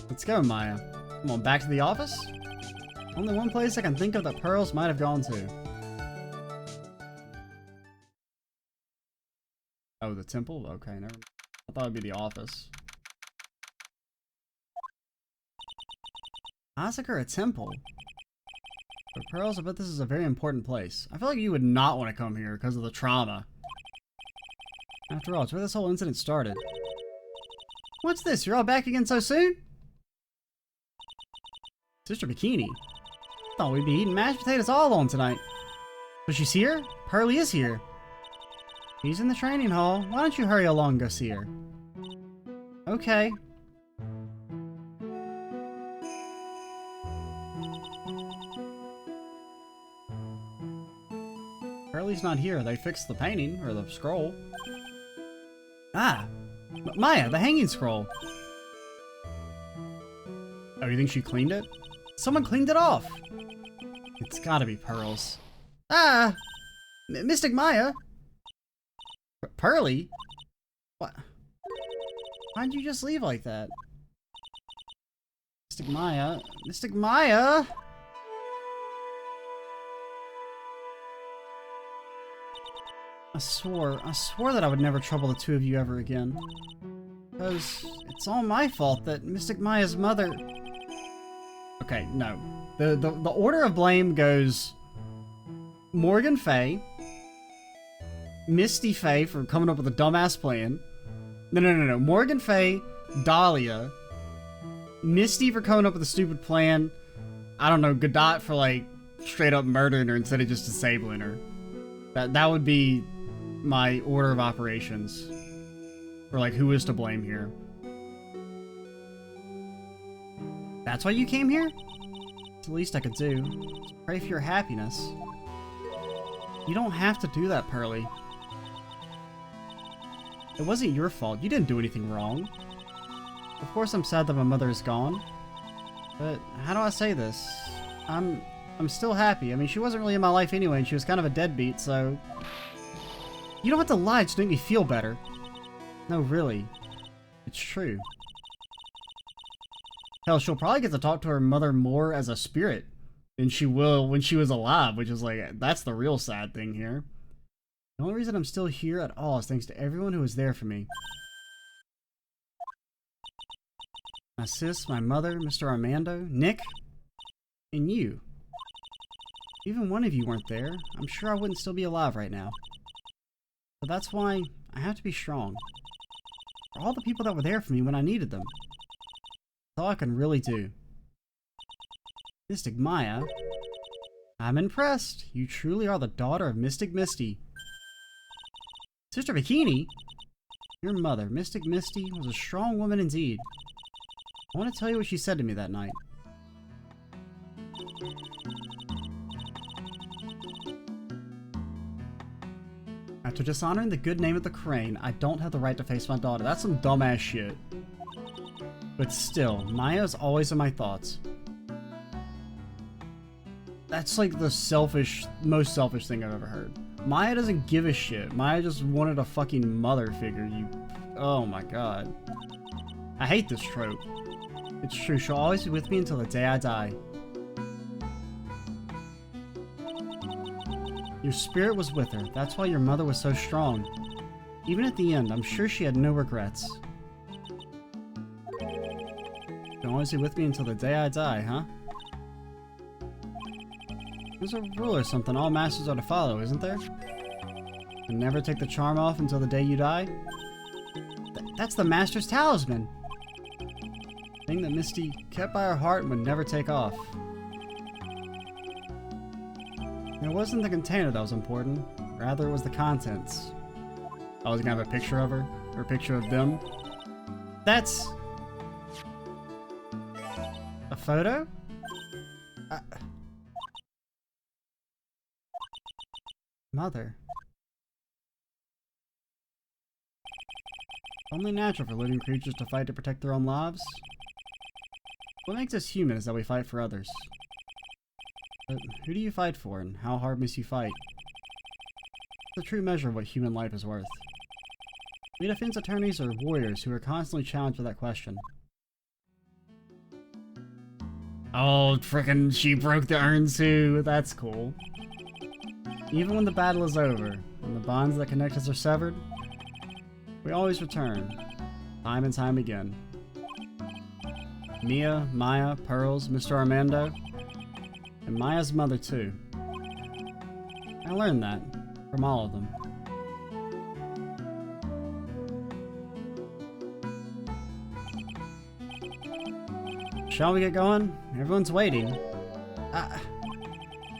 Let's go, Maya. Come on, back to the office? Only one place I can think of that pearls might have gone to. Oh, the temple? Okay, never mind. I thought it'd be the office. Massacre a temple? For pearls, I bet this is a very important place. I feel like you would not want to come here because of the trauma. After all, it's where this whole incident started. What's this? You're all back again so soon? Sister Bikini. Thought we'd be eating mashed potatoes all alone tonight. But she's here? Pearly is here. She's in the training hall. Why don't you hurry along and go see her? Okay. Pearly's not here. They fixed the painting, or the scroll. Ah! Maya, the hanging scroll. Oh, you think she cleaned it? Someone cleaned it off. It's gotta be pearls. Ah! Mystic Maya! Pearly? What? Why'd you just leave like that? Mystic Maya? Mystic Maya! I swore that I would never trouble the two of you ever again. Because it's all my fault that Mystic Maya's mother... Okay, no. The order of blame goes... Morgan Fay, Misty Fay for coming up with a dumbass plan. No. Morgan Fay, Dahlia, Misty for coming up with a stupid plan. I don't know, Godot for like straight up murdering her instead of just disabling her. That would be my order of operations. For like who is to blame here. That's why you came here? the least I could do. Just pray for your happiness. You don't have to do that, Pearly. It wasn't your fault. You didn't do anything wrong. Of course I'm sad that my mother is gone. But how do I say this? I'm still happy. I mean, she wasn't really in my life anyway, and she was kind of a deadbeat, so... You don't have to lie to make me feel better. No, really. It's true. Hell, she'll probably get to talk to her mother more as a spirit than she will when she was alive, which is like, that's the real sad thing here. The only reason I'm still here at all is thanks to everyone who was there for me. My sis, my mother, Mr. Armando, Nick, and you. If even one of you weren't there, I'm sure I wouldn't still be alive right now. So that's why I have to be strong. For all the people that were there for me when I needed them. That's all I can really do. Mystic Maya, I'm impressed. You truly are the daughter of Mystic Misty. Sister Bikini, your mother, Mystic Misty, was a strong woman indeed. I want to tell you what she said to me that night. After dishonoring the good name of the Crane, I don't have the right to face my daughter. That's some dumbass shit. But still, Maya is always in my thoughts. That's like the most selfish thing I've ever heard. Maya doesn't give a shit. Maya just wanted a fucking mother figure, you... Oh my god. I hate this trope. It's true, she'll always be with me until the day I die. Your spirit was with her. That's why your mother was so strong. Even at the end, I'm sure she had no regrets. She'll always be with me until the day I die, huh? There's a rule or something all masters are to follow, isn't there? And never take the charm off until the day you die? That's the master's talisman! Thing that Misty kept by her heart and would never take off. It wasn't the container that was important, rather it was the contents. I was gonna have a picture of her, or a picture of them. That's... a photo? Mother. Only natural for living creatures to fight to protect their own lives. What makes us human is that we fight for others. But who do you fight for, and how hard must you fight? It's the true measure of what human life is worth. We defense attorneys are warriors who are constantly challenged with that question. Oh, frickin' she broke the urn too. That's cool. Even when the battle is over, and the bonds that connect us are severed, we always return, time and time again. Mia, Maya, Pearls, Mr. Armando, and Maya's mother too. I learned that from all of them. Shall we get going? Everyone's waiting.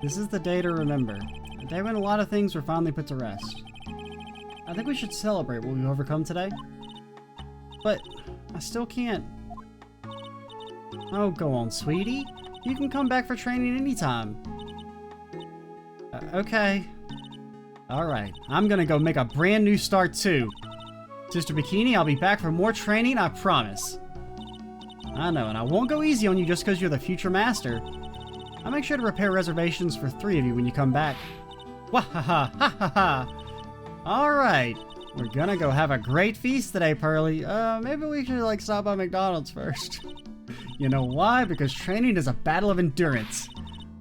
This is the day to remember. A day when a lot of things were finally put to rest. I think we should celebrate what we've overcome today. But I still can't. Oh, go on, sweetie. You can come back for training anytime. Okay. Alright, I'm gonna go make a brand new start too. Sister Bikini, I'll be back for more training, I promise. I know, and I won't go easy on you just because you're the future master. I'll make sure to prepare reservations for 3 of you when you come back. Wahaha, ha ha ha. Alright, we're gonna go have a great feast today, Pearly. Maybe we should, like, stop by McDonald's first. You know why? Because training is a battle of endurance.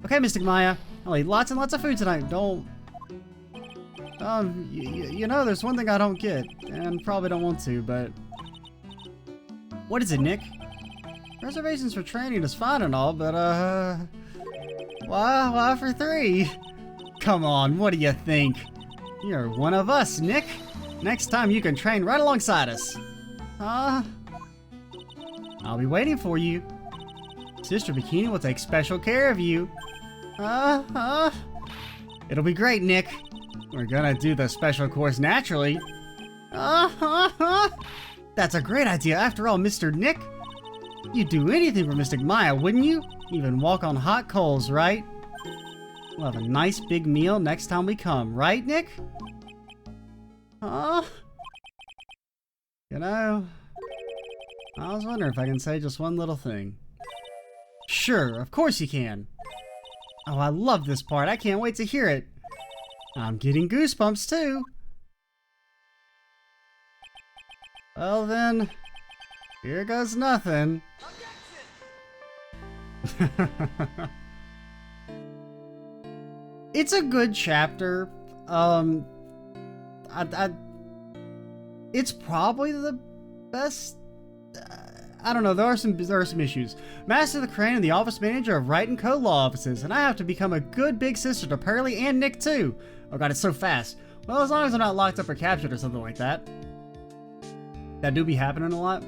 Okay, Mystic Maya, I'll eat lots and lots of food tonight. Don't... you know, there's one thing I don't get, and probably don't want to, but... What is it, Nick? Reservations for training is fine and all, but, why for 3? Come on, what do you think? You're one of us, Nick. Next time you can train right alongside us. I'll be waiting for you. Sister Bikini will take special care of you. It'll be great, Nick. We're gonna do the special course naturally. That's a great idea after all, Mr. Nick. You'd do anything for Mystic Maya, wouldn't you? Even walk on hot coals, right? We'll have a nice big meal next time we come, right, Nick? Huh? You know, I was wondering if I can say just one little thing. Sure, of course you can. Oh, I love this part. I can't wait to hear it. I'm getting goosebumps, too. Well, then, here goes nothing. It's a good chapter. It's probably the best. I don't know. There are some issues. Master of the Crane and the office manager of Wright and Co. law offices, and I have to become a good big sister to Pearlie and Nick too. Oh god, it's so fast. Well, as long as I'm not locked up or captured or something like that. That do be happening a lot.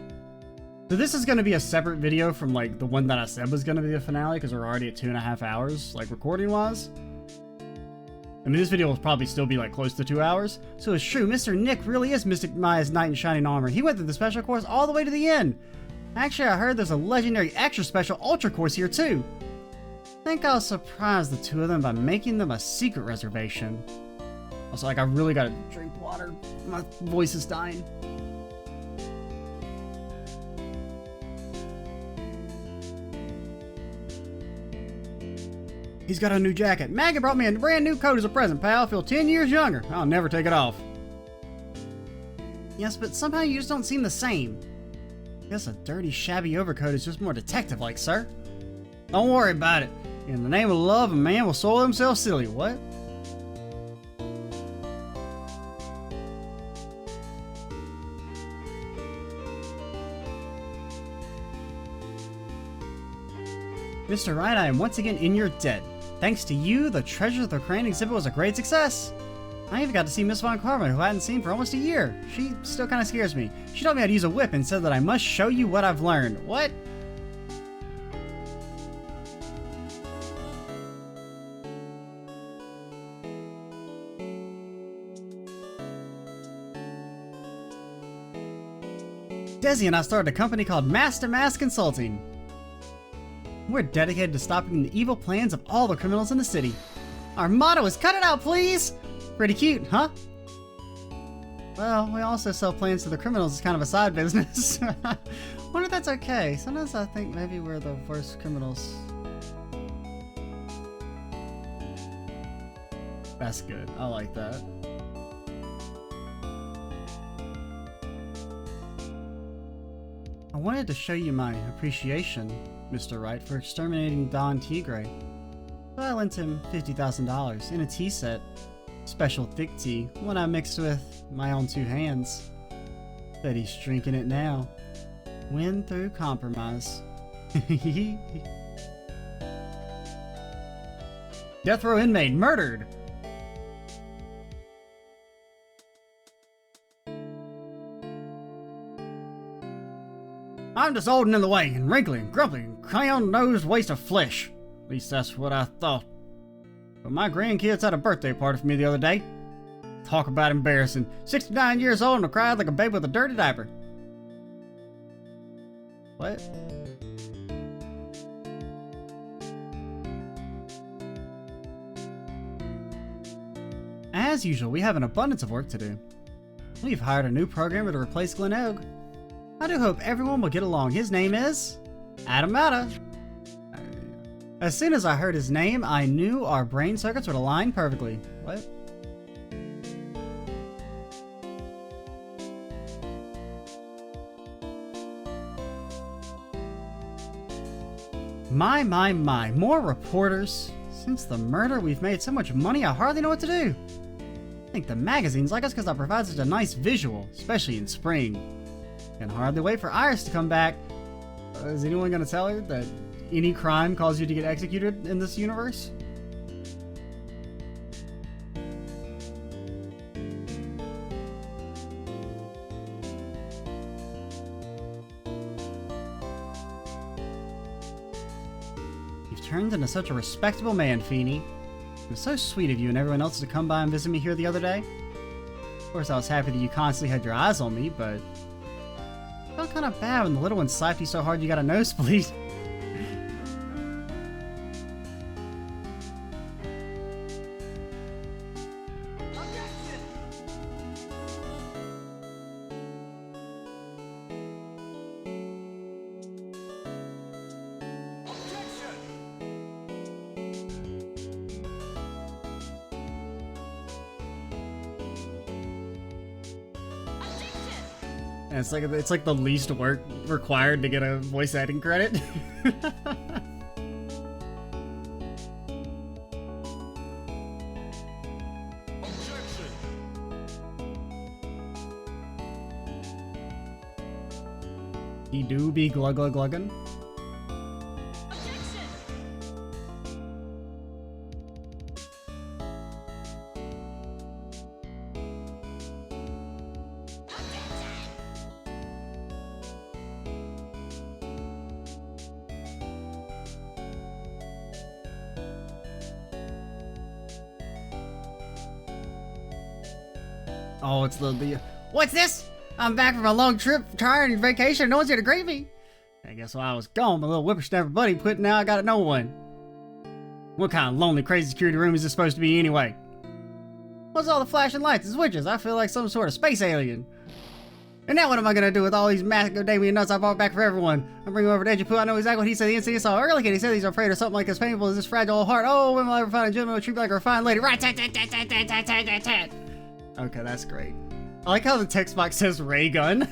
So this is going to be a separate video from like the one that I said was going to be the finale, because we're already at 2.5 hours, like recording wise. I mean, this video will probably still be like close to 2 hours. So it's true, Mr. Nick really is Mystic Maya's knight in shining armor. He went through the special course all the way to the end. Actually, I heard there's a legendary extra special ultra course here too. I think I'll surprise the two of them by making them a secret reservation. Also, like, I really gotta drink water. My voice is dying. He's got a new jacket. Maggie brought me a brand new coat as a present, pal. I feel 10 years younger. I'll never take it off. Yes, but somehow you just don't seem the same. I guess a dirty, shabby overcoat is just more detective-like, sir. Don't worry about it. In the name of love, a man will soil himself silly. What? Mr. Wright, I am once again in your debt. Thanks to you, the Treasure of the Crane exhibit was a great success. I even got to see Miss Von Karma, who I hadn't seen for almost a year. She still kind of scares me. She told me how to use a whip and said that I must show you what I've learned. What? Desi and I started a company called Master Mass Consulting. We're dedicated to stopping the evil plans of all the criminals in the city. Our motto is cut it out, please! Pretty cute, huh? Well, we also sell plans to the criminals as kind of a side business. Wonder if that's okay. Sometimes I think maybe we're the worst criminals. That's good. I like that. I wanted to show you my appreciation, Mr. Wright, for exterminating Don Tigre. So I lent him $50,000 in a tea set. Special thick tea, one I mixed with my own 2 hands. Bet he's drinking it now. Win through compromise. Death row inmate murdered! I'm just old and in the way, and wrinkly, and grumpy, and crayon-nosed waste of flesh. At least that's what I thought. But my grandkids had a birthday party for me the other day. Talk about embarrassing. 69 years old and I cried like a baby with a dirty diaper. What? As usual, we have an abundance of work to do. We've hired a new programmer to replace Glenn Oak. I do hope everyone will get along. His name is Adam Mata. As soon as I heard his name, I knew our brain circuits would align perfectly. What? My. More reporters. Since the murder, we've made so much money, I hardly know what to do. I think the magazines like us because I provide such a nice visual, especially in spring. Can hardly wait for Iris to come back. Is anyone going to tell her that any crime caused you to get executed in this universe? You've turned into such a respectable man, Feeney. It was so sweet of you and everyone else to come by and visit me here the other day. Of course, I was happy that you constantly had your eyes on me, but I felt kind of bad when the little one slapped you so hard you got a nosebleed. And it's like the least work required to get a voice acting credit. He do be glug glug gluggin'. Oh, it's the what's this? I'm back from a long trip, tired and vacation. No one's here to greet me. I guess while I was gone, my little whippersnapper buddy quit. Now I got no one. What kind of lonely, crazy security room is this supposed to be anyway? What's all the flashing lights and switches? I feel like some sort of space alien. And now what am I gonna do with all these macadamia nuts I brought back for everyone? I'm bringing over to Edgepoo. I know exactly what he said. The instant he saw early kid, he said he's afraid of something like as painful as this fragile heart. Oh, when will I ever find a gentleman who treat me like a refined lady? Right, tat. Okay, that's great. I like how the text box says ray gun.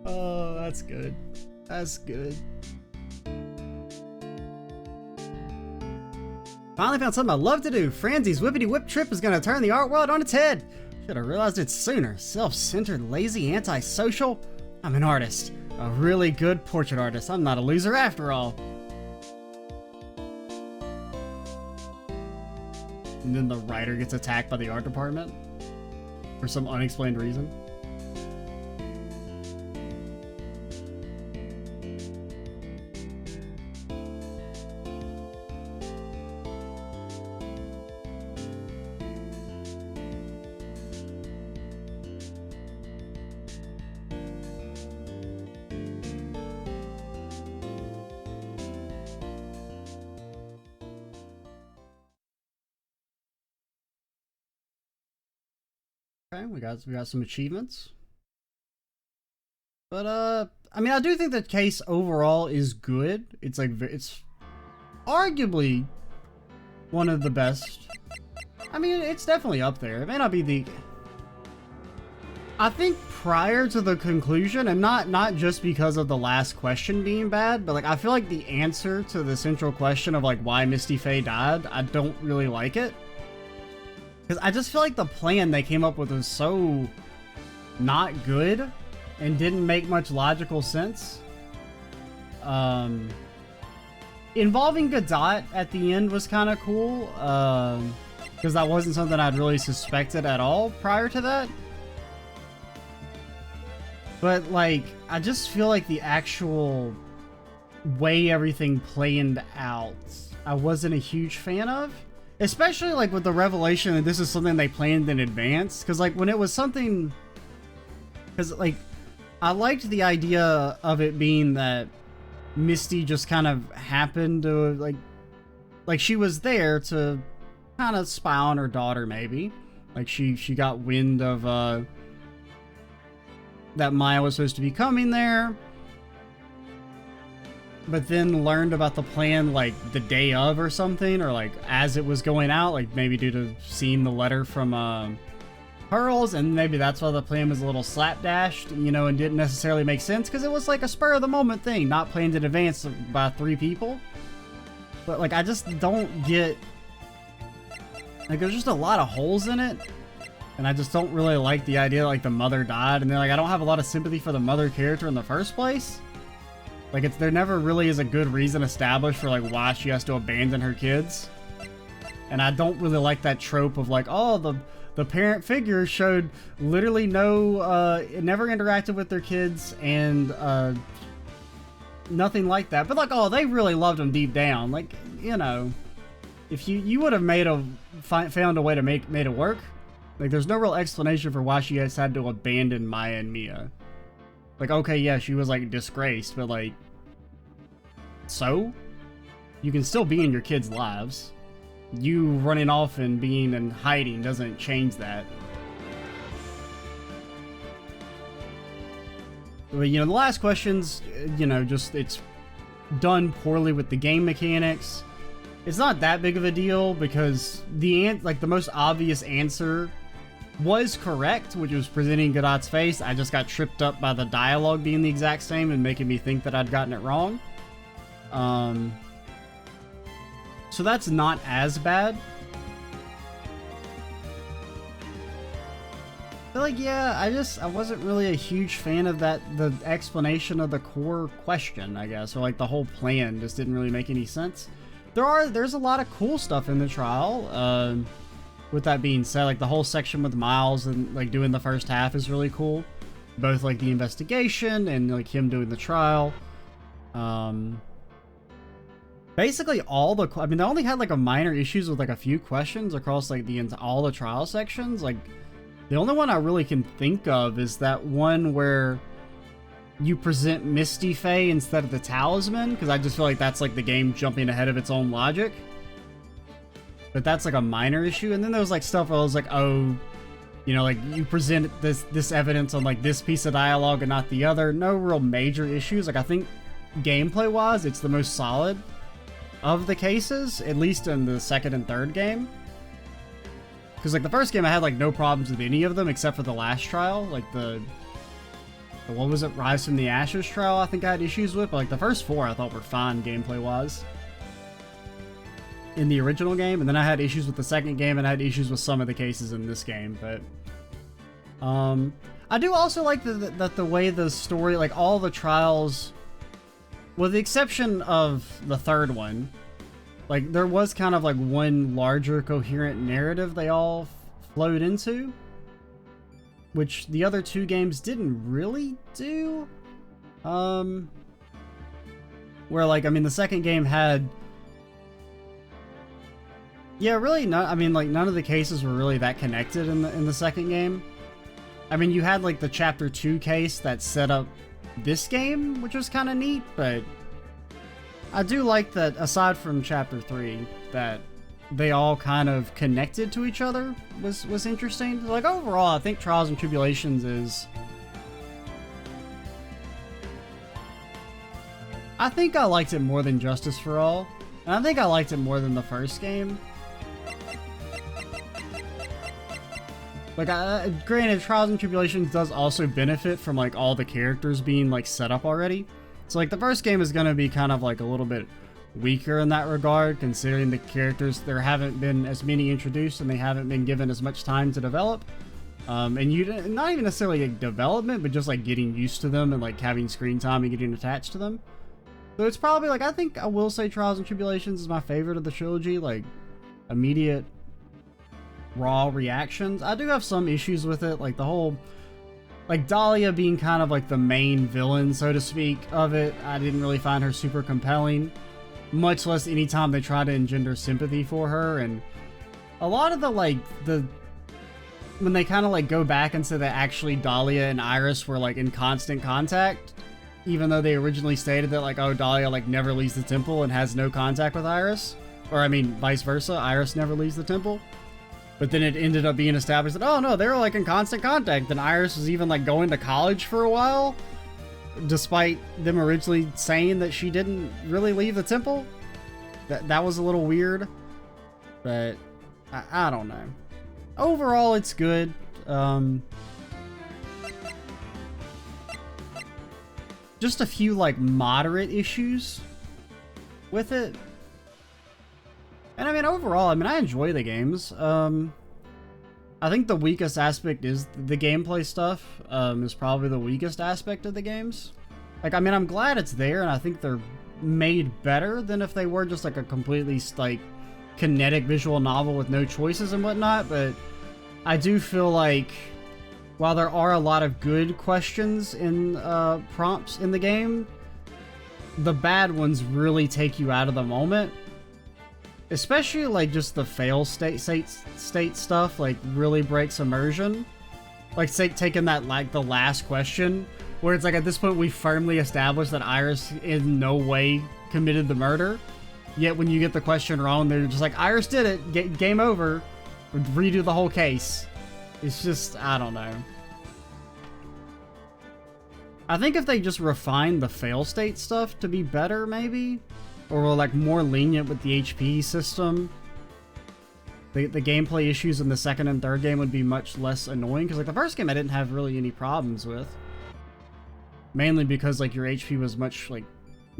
Oh, that's good. That's good. Finally found something I love to do. Franzi's whippity whip trip is gonna turn the art world on its head. Should have realized it sooner. Self-centered, lazy, antisocial. I'm an artist. A really good portrait artist. I'm not a loser after all. And then the writer gets attacked by the art department for some unexplained reason. Okay, we got some achievements. But I mean, I do think the case overall is good. It's like it's arguably one of the best. I mean, it's definitely up there. It may not be the I think prior to the conclusion, and not just because of the last question being bad, but like I feel like the answer to the central question of like why Misty Faye died, I don't really like it. Because I just feel like the plan they came up with was so not good and didn't make much logical sense. Involving Godot at the end was kind of cool, because that wasn't something I'd really suspected at all prior to that. But like, I just feel like the actual way everything planned out, I wasn't a huge fan of. Especially like with the revelation that this is something they planned in advance. Because like when it was something... Because like, I liked the idea of it being that Misty just kind of happened to like she was there to kind of spy on her daughter maybe. Like she got wind of that Maya was supposed to be coming there. But then learned about the plan like the day of or something, or like as it was going out, like maybe due to seeing the letter from Pearls, and maybe that's why the plan was a little slapdashed, you know, and didn't necessarily make sense because it was like a spur of the moment thing, not planned in advance by 3 people. But like I just don't get, like there's just a lot of holes in it, and I just don't really like the idea that, like the mother died, and then like I don't have a lot of sympathy for the mother character in the first place. Like there never really is a good reason established for like why she has to abandon her kids. And I don't really like that trope of like, oh, the parent figure showed literally no, never interacted with their kids and nothing like that. But like, oh, they really loved them deep down. Like, you know, if you would have found a way to made it work. Like there's no real explanation for why she has had to abandon Maya and Mia. Like, okay, yeah, she was, like, disgraced, but, like, so? You can still be in your kids' lives. You running off and being in hiding doesn't change that. But, you know, the last questions, you know, just, it's done poorly with the game mechanics. It's not that big of a deal, because the most obvious answer was correct, which was presenting Godot's face. I just got tripped up by the dialogue being the exact same and making me think that I'd gotten it wrong. So that's not as bad. But like, yeah, I wasn't really a huge fan of the explanation of the core question, I guess, or like the whole plan just didn't really make any sense. There's a lot of cool stuff in the trial. With that being said, like the whole section with Miles and like doing the first half is really cool. Both like the investigation and like him doing the trial. Basically I mean, they only had like a minor issues with like a few questions across like all the trial sections. Like the only one I really can think of is that one where you present Misty Faye instead of the talisman, because I just feel like that's like the game jumping ahead of its own logic. But that's like a minor issue. And then there was like stuff where I was like, oh, you know, like you present this evidence on like this piece of dialogue and not the other. No real major issues. Like I think gameplay wise, it's the most solid of the cases, at least in the second and third game. Because like the first game I had like no problems with any of them except for the last trial. Like the what was it, Rise from the Ashes trial I think I had issues with. But like the first four I thought were fine gameplay wise in the original game, and then I had issues with the second game, and I had issues with some of the cases in this game. But I do also like that the way the story, like all the trials, with the exception of the third one, like there was kind of like one larger coherent narrative they all flowed into, which the other two games didn't really do. Where like, I mean, the second game had, yeah, really not. I mean, like none of the cases were really that connected in the second game. I mean, you had like the chapter 2 case that set up this game, which was kind of neat, but I do like that aside from chapter 3 that they all kind of connected to each other was interesting. Like overall, I think Trials and Tribulations is, I think I liked it more than Justice for All, and I think I liked it more than the first game. Like, granted, Trials and Tribulations does also benefit from, like, all the characters being, like, set up already. So, like, the first game is gonna be kind of, like, a little bit weaker in that regard, considering the characters, there haven't been as many introduced and they haven't been given as much time to develop. And you, not even necessarily, like, development, but just, like, getting used to them and, like, having screen time and getting attached to them. So it's probably, like, I think I will say Trials and Tribulations is my favorite of the trilogy, like, immediate raw reactions. I do have some issues with it, like the whole, like Dahlia being kind of like the main villain, so to speak, of it. I didn't really find her super compelling, much less anytime they try to engender sympathy for her. And a lot of the, like, when they kind of like go back and say that actually Dahlia and Iris were like in constant contact, even though they originally stated that, like, oh, Dahlia like never leaves the temple and has no contact with Iris, or I mean vice versa, Iris never leaves the temple. But then it ended up being established that, oh no, they were like in constant contact, and Iris was even like going to college for a while, despite them originally saying that she didn't really leave the temple. That was a little weird, but I don't know. Overall, it's good. Just a few like moderate issues with it. And I mean, overall, I mean, I enjoy the games. I think the weakest aspect is the gameplay stuff, is probably the weakest aspect of the games. Like, I mean, I'm glad it's there, and I think they're made better than if they were just like a completely, like, kinetic visual novel with no choices and whatnot, but I do feel like while there are a lot of good questions in prompts in the game, the bad ones really take you out of the moment. Especially like just the fail state stuff like really breaks immersion. Like say taking that like the last question where it's like at this point we firmly established that Iris in no way committed the murder. Yet when you get the question wrong, they're just like, Iris did it, game over, redo the whole case. It's just, I don't know. I think if they just refine the fail state stuff to be better maybe, or like more lenient with the HP system, the gameplay issues in the second and third game would be much less annoying, because like the first game I didn't have really any problems with, mainly because like your HP was much like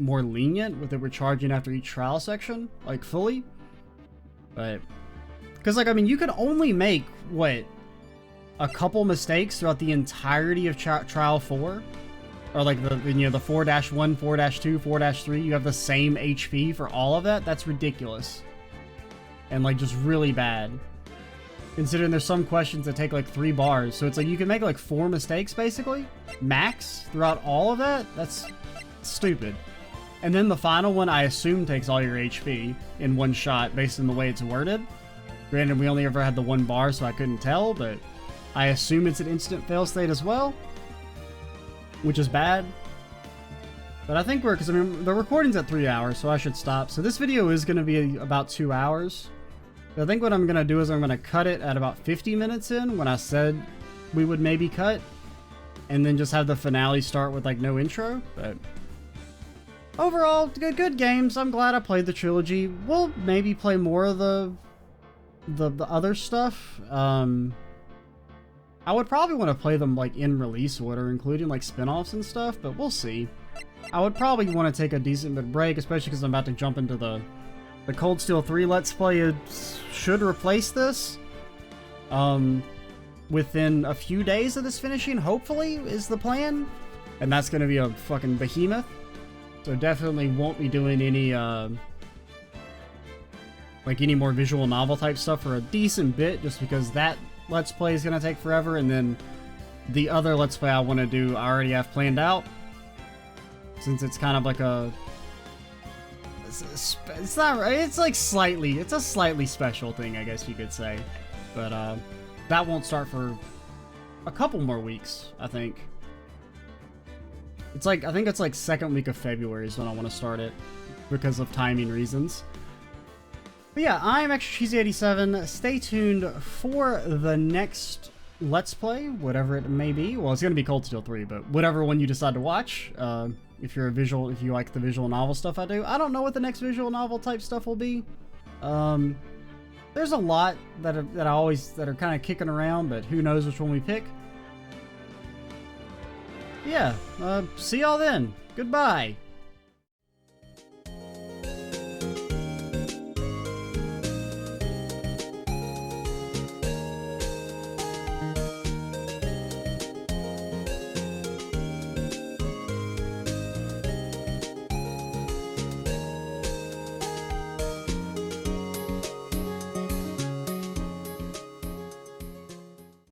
more lenient with it recharging after each trial section, like fully. But because like I mean you can only make what, a couple mistakes throughout the entirety of trial 4, or like the 4-1, 4-2, 4-3, you have the same HP for all of that. That's ridiculous. And like just really bad, considering there's some questions that take like 3 bars, so it's like you can make like 4 mistakes basically max throughout all of that. That's stupid. And then the final one I assume takes all your HP in one shot based on the way it's worded. Granted, we only ever had the 1 bar, so I couldn't tell, but I assume it's an instant fail state as well, which is bad. But I think because I mean the recording's at 3 hours, so I should stop. So this video is going to be about 2 hours. I think what I'm going to do is I'm going to cut it at about 50 minutes in, when I said we would maybe cut, and then just have the finale start with like no intro. But overall, good games. I'm glad I played the trilogy. We'll maybe play more of the other stuff. I would probably want to play them like in release order, including like spin-offs and stuff, but we'll see. I would probably want to take a decent bit of break, especially because I'm about to jump into the Cold Steel 3 Let's Play. It should replace this within a few days of this finishing, hopefully, is the plan. And that's going to be a fucking behemoth. So definitely won't be doing any like any more visual novel type stuff for a decent bit, just because that Let's Play is going to take forever, and then the other Let's Play I want to do I already have planned out, since it's kind of like a it's not right, it's like slightly, it's a slightly special thing, I guess you could say. But that won't start for a couple more weeks, I think. It's like, I think it's like second week of February is when I want to start it, because of timing reasons. But yeah, I'm ExtraCheesy87. Stay tuned for the next Let's Play, whatever it may be. Well, it's going to be Cold Steel 3, but whatever one you decide to watch. If you like the visual novel stuff I do. I don't know what the next visual novel type stuff will be. There's a lot that are kind of kicking around, but who knows which one we pick. Yeah, see y'all then. Goodbye.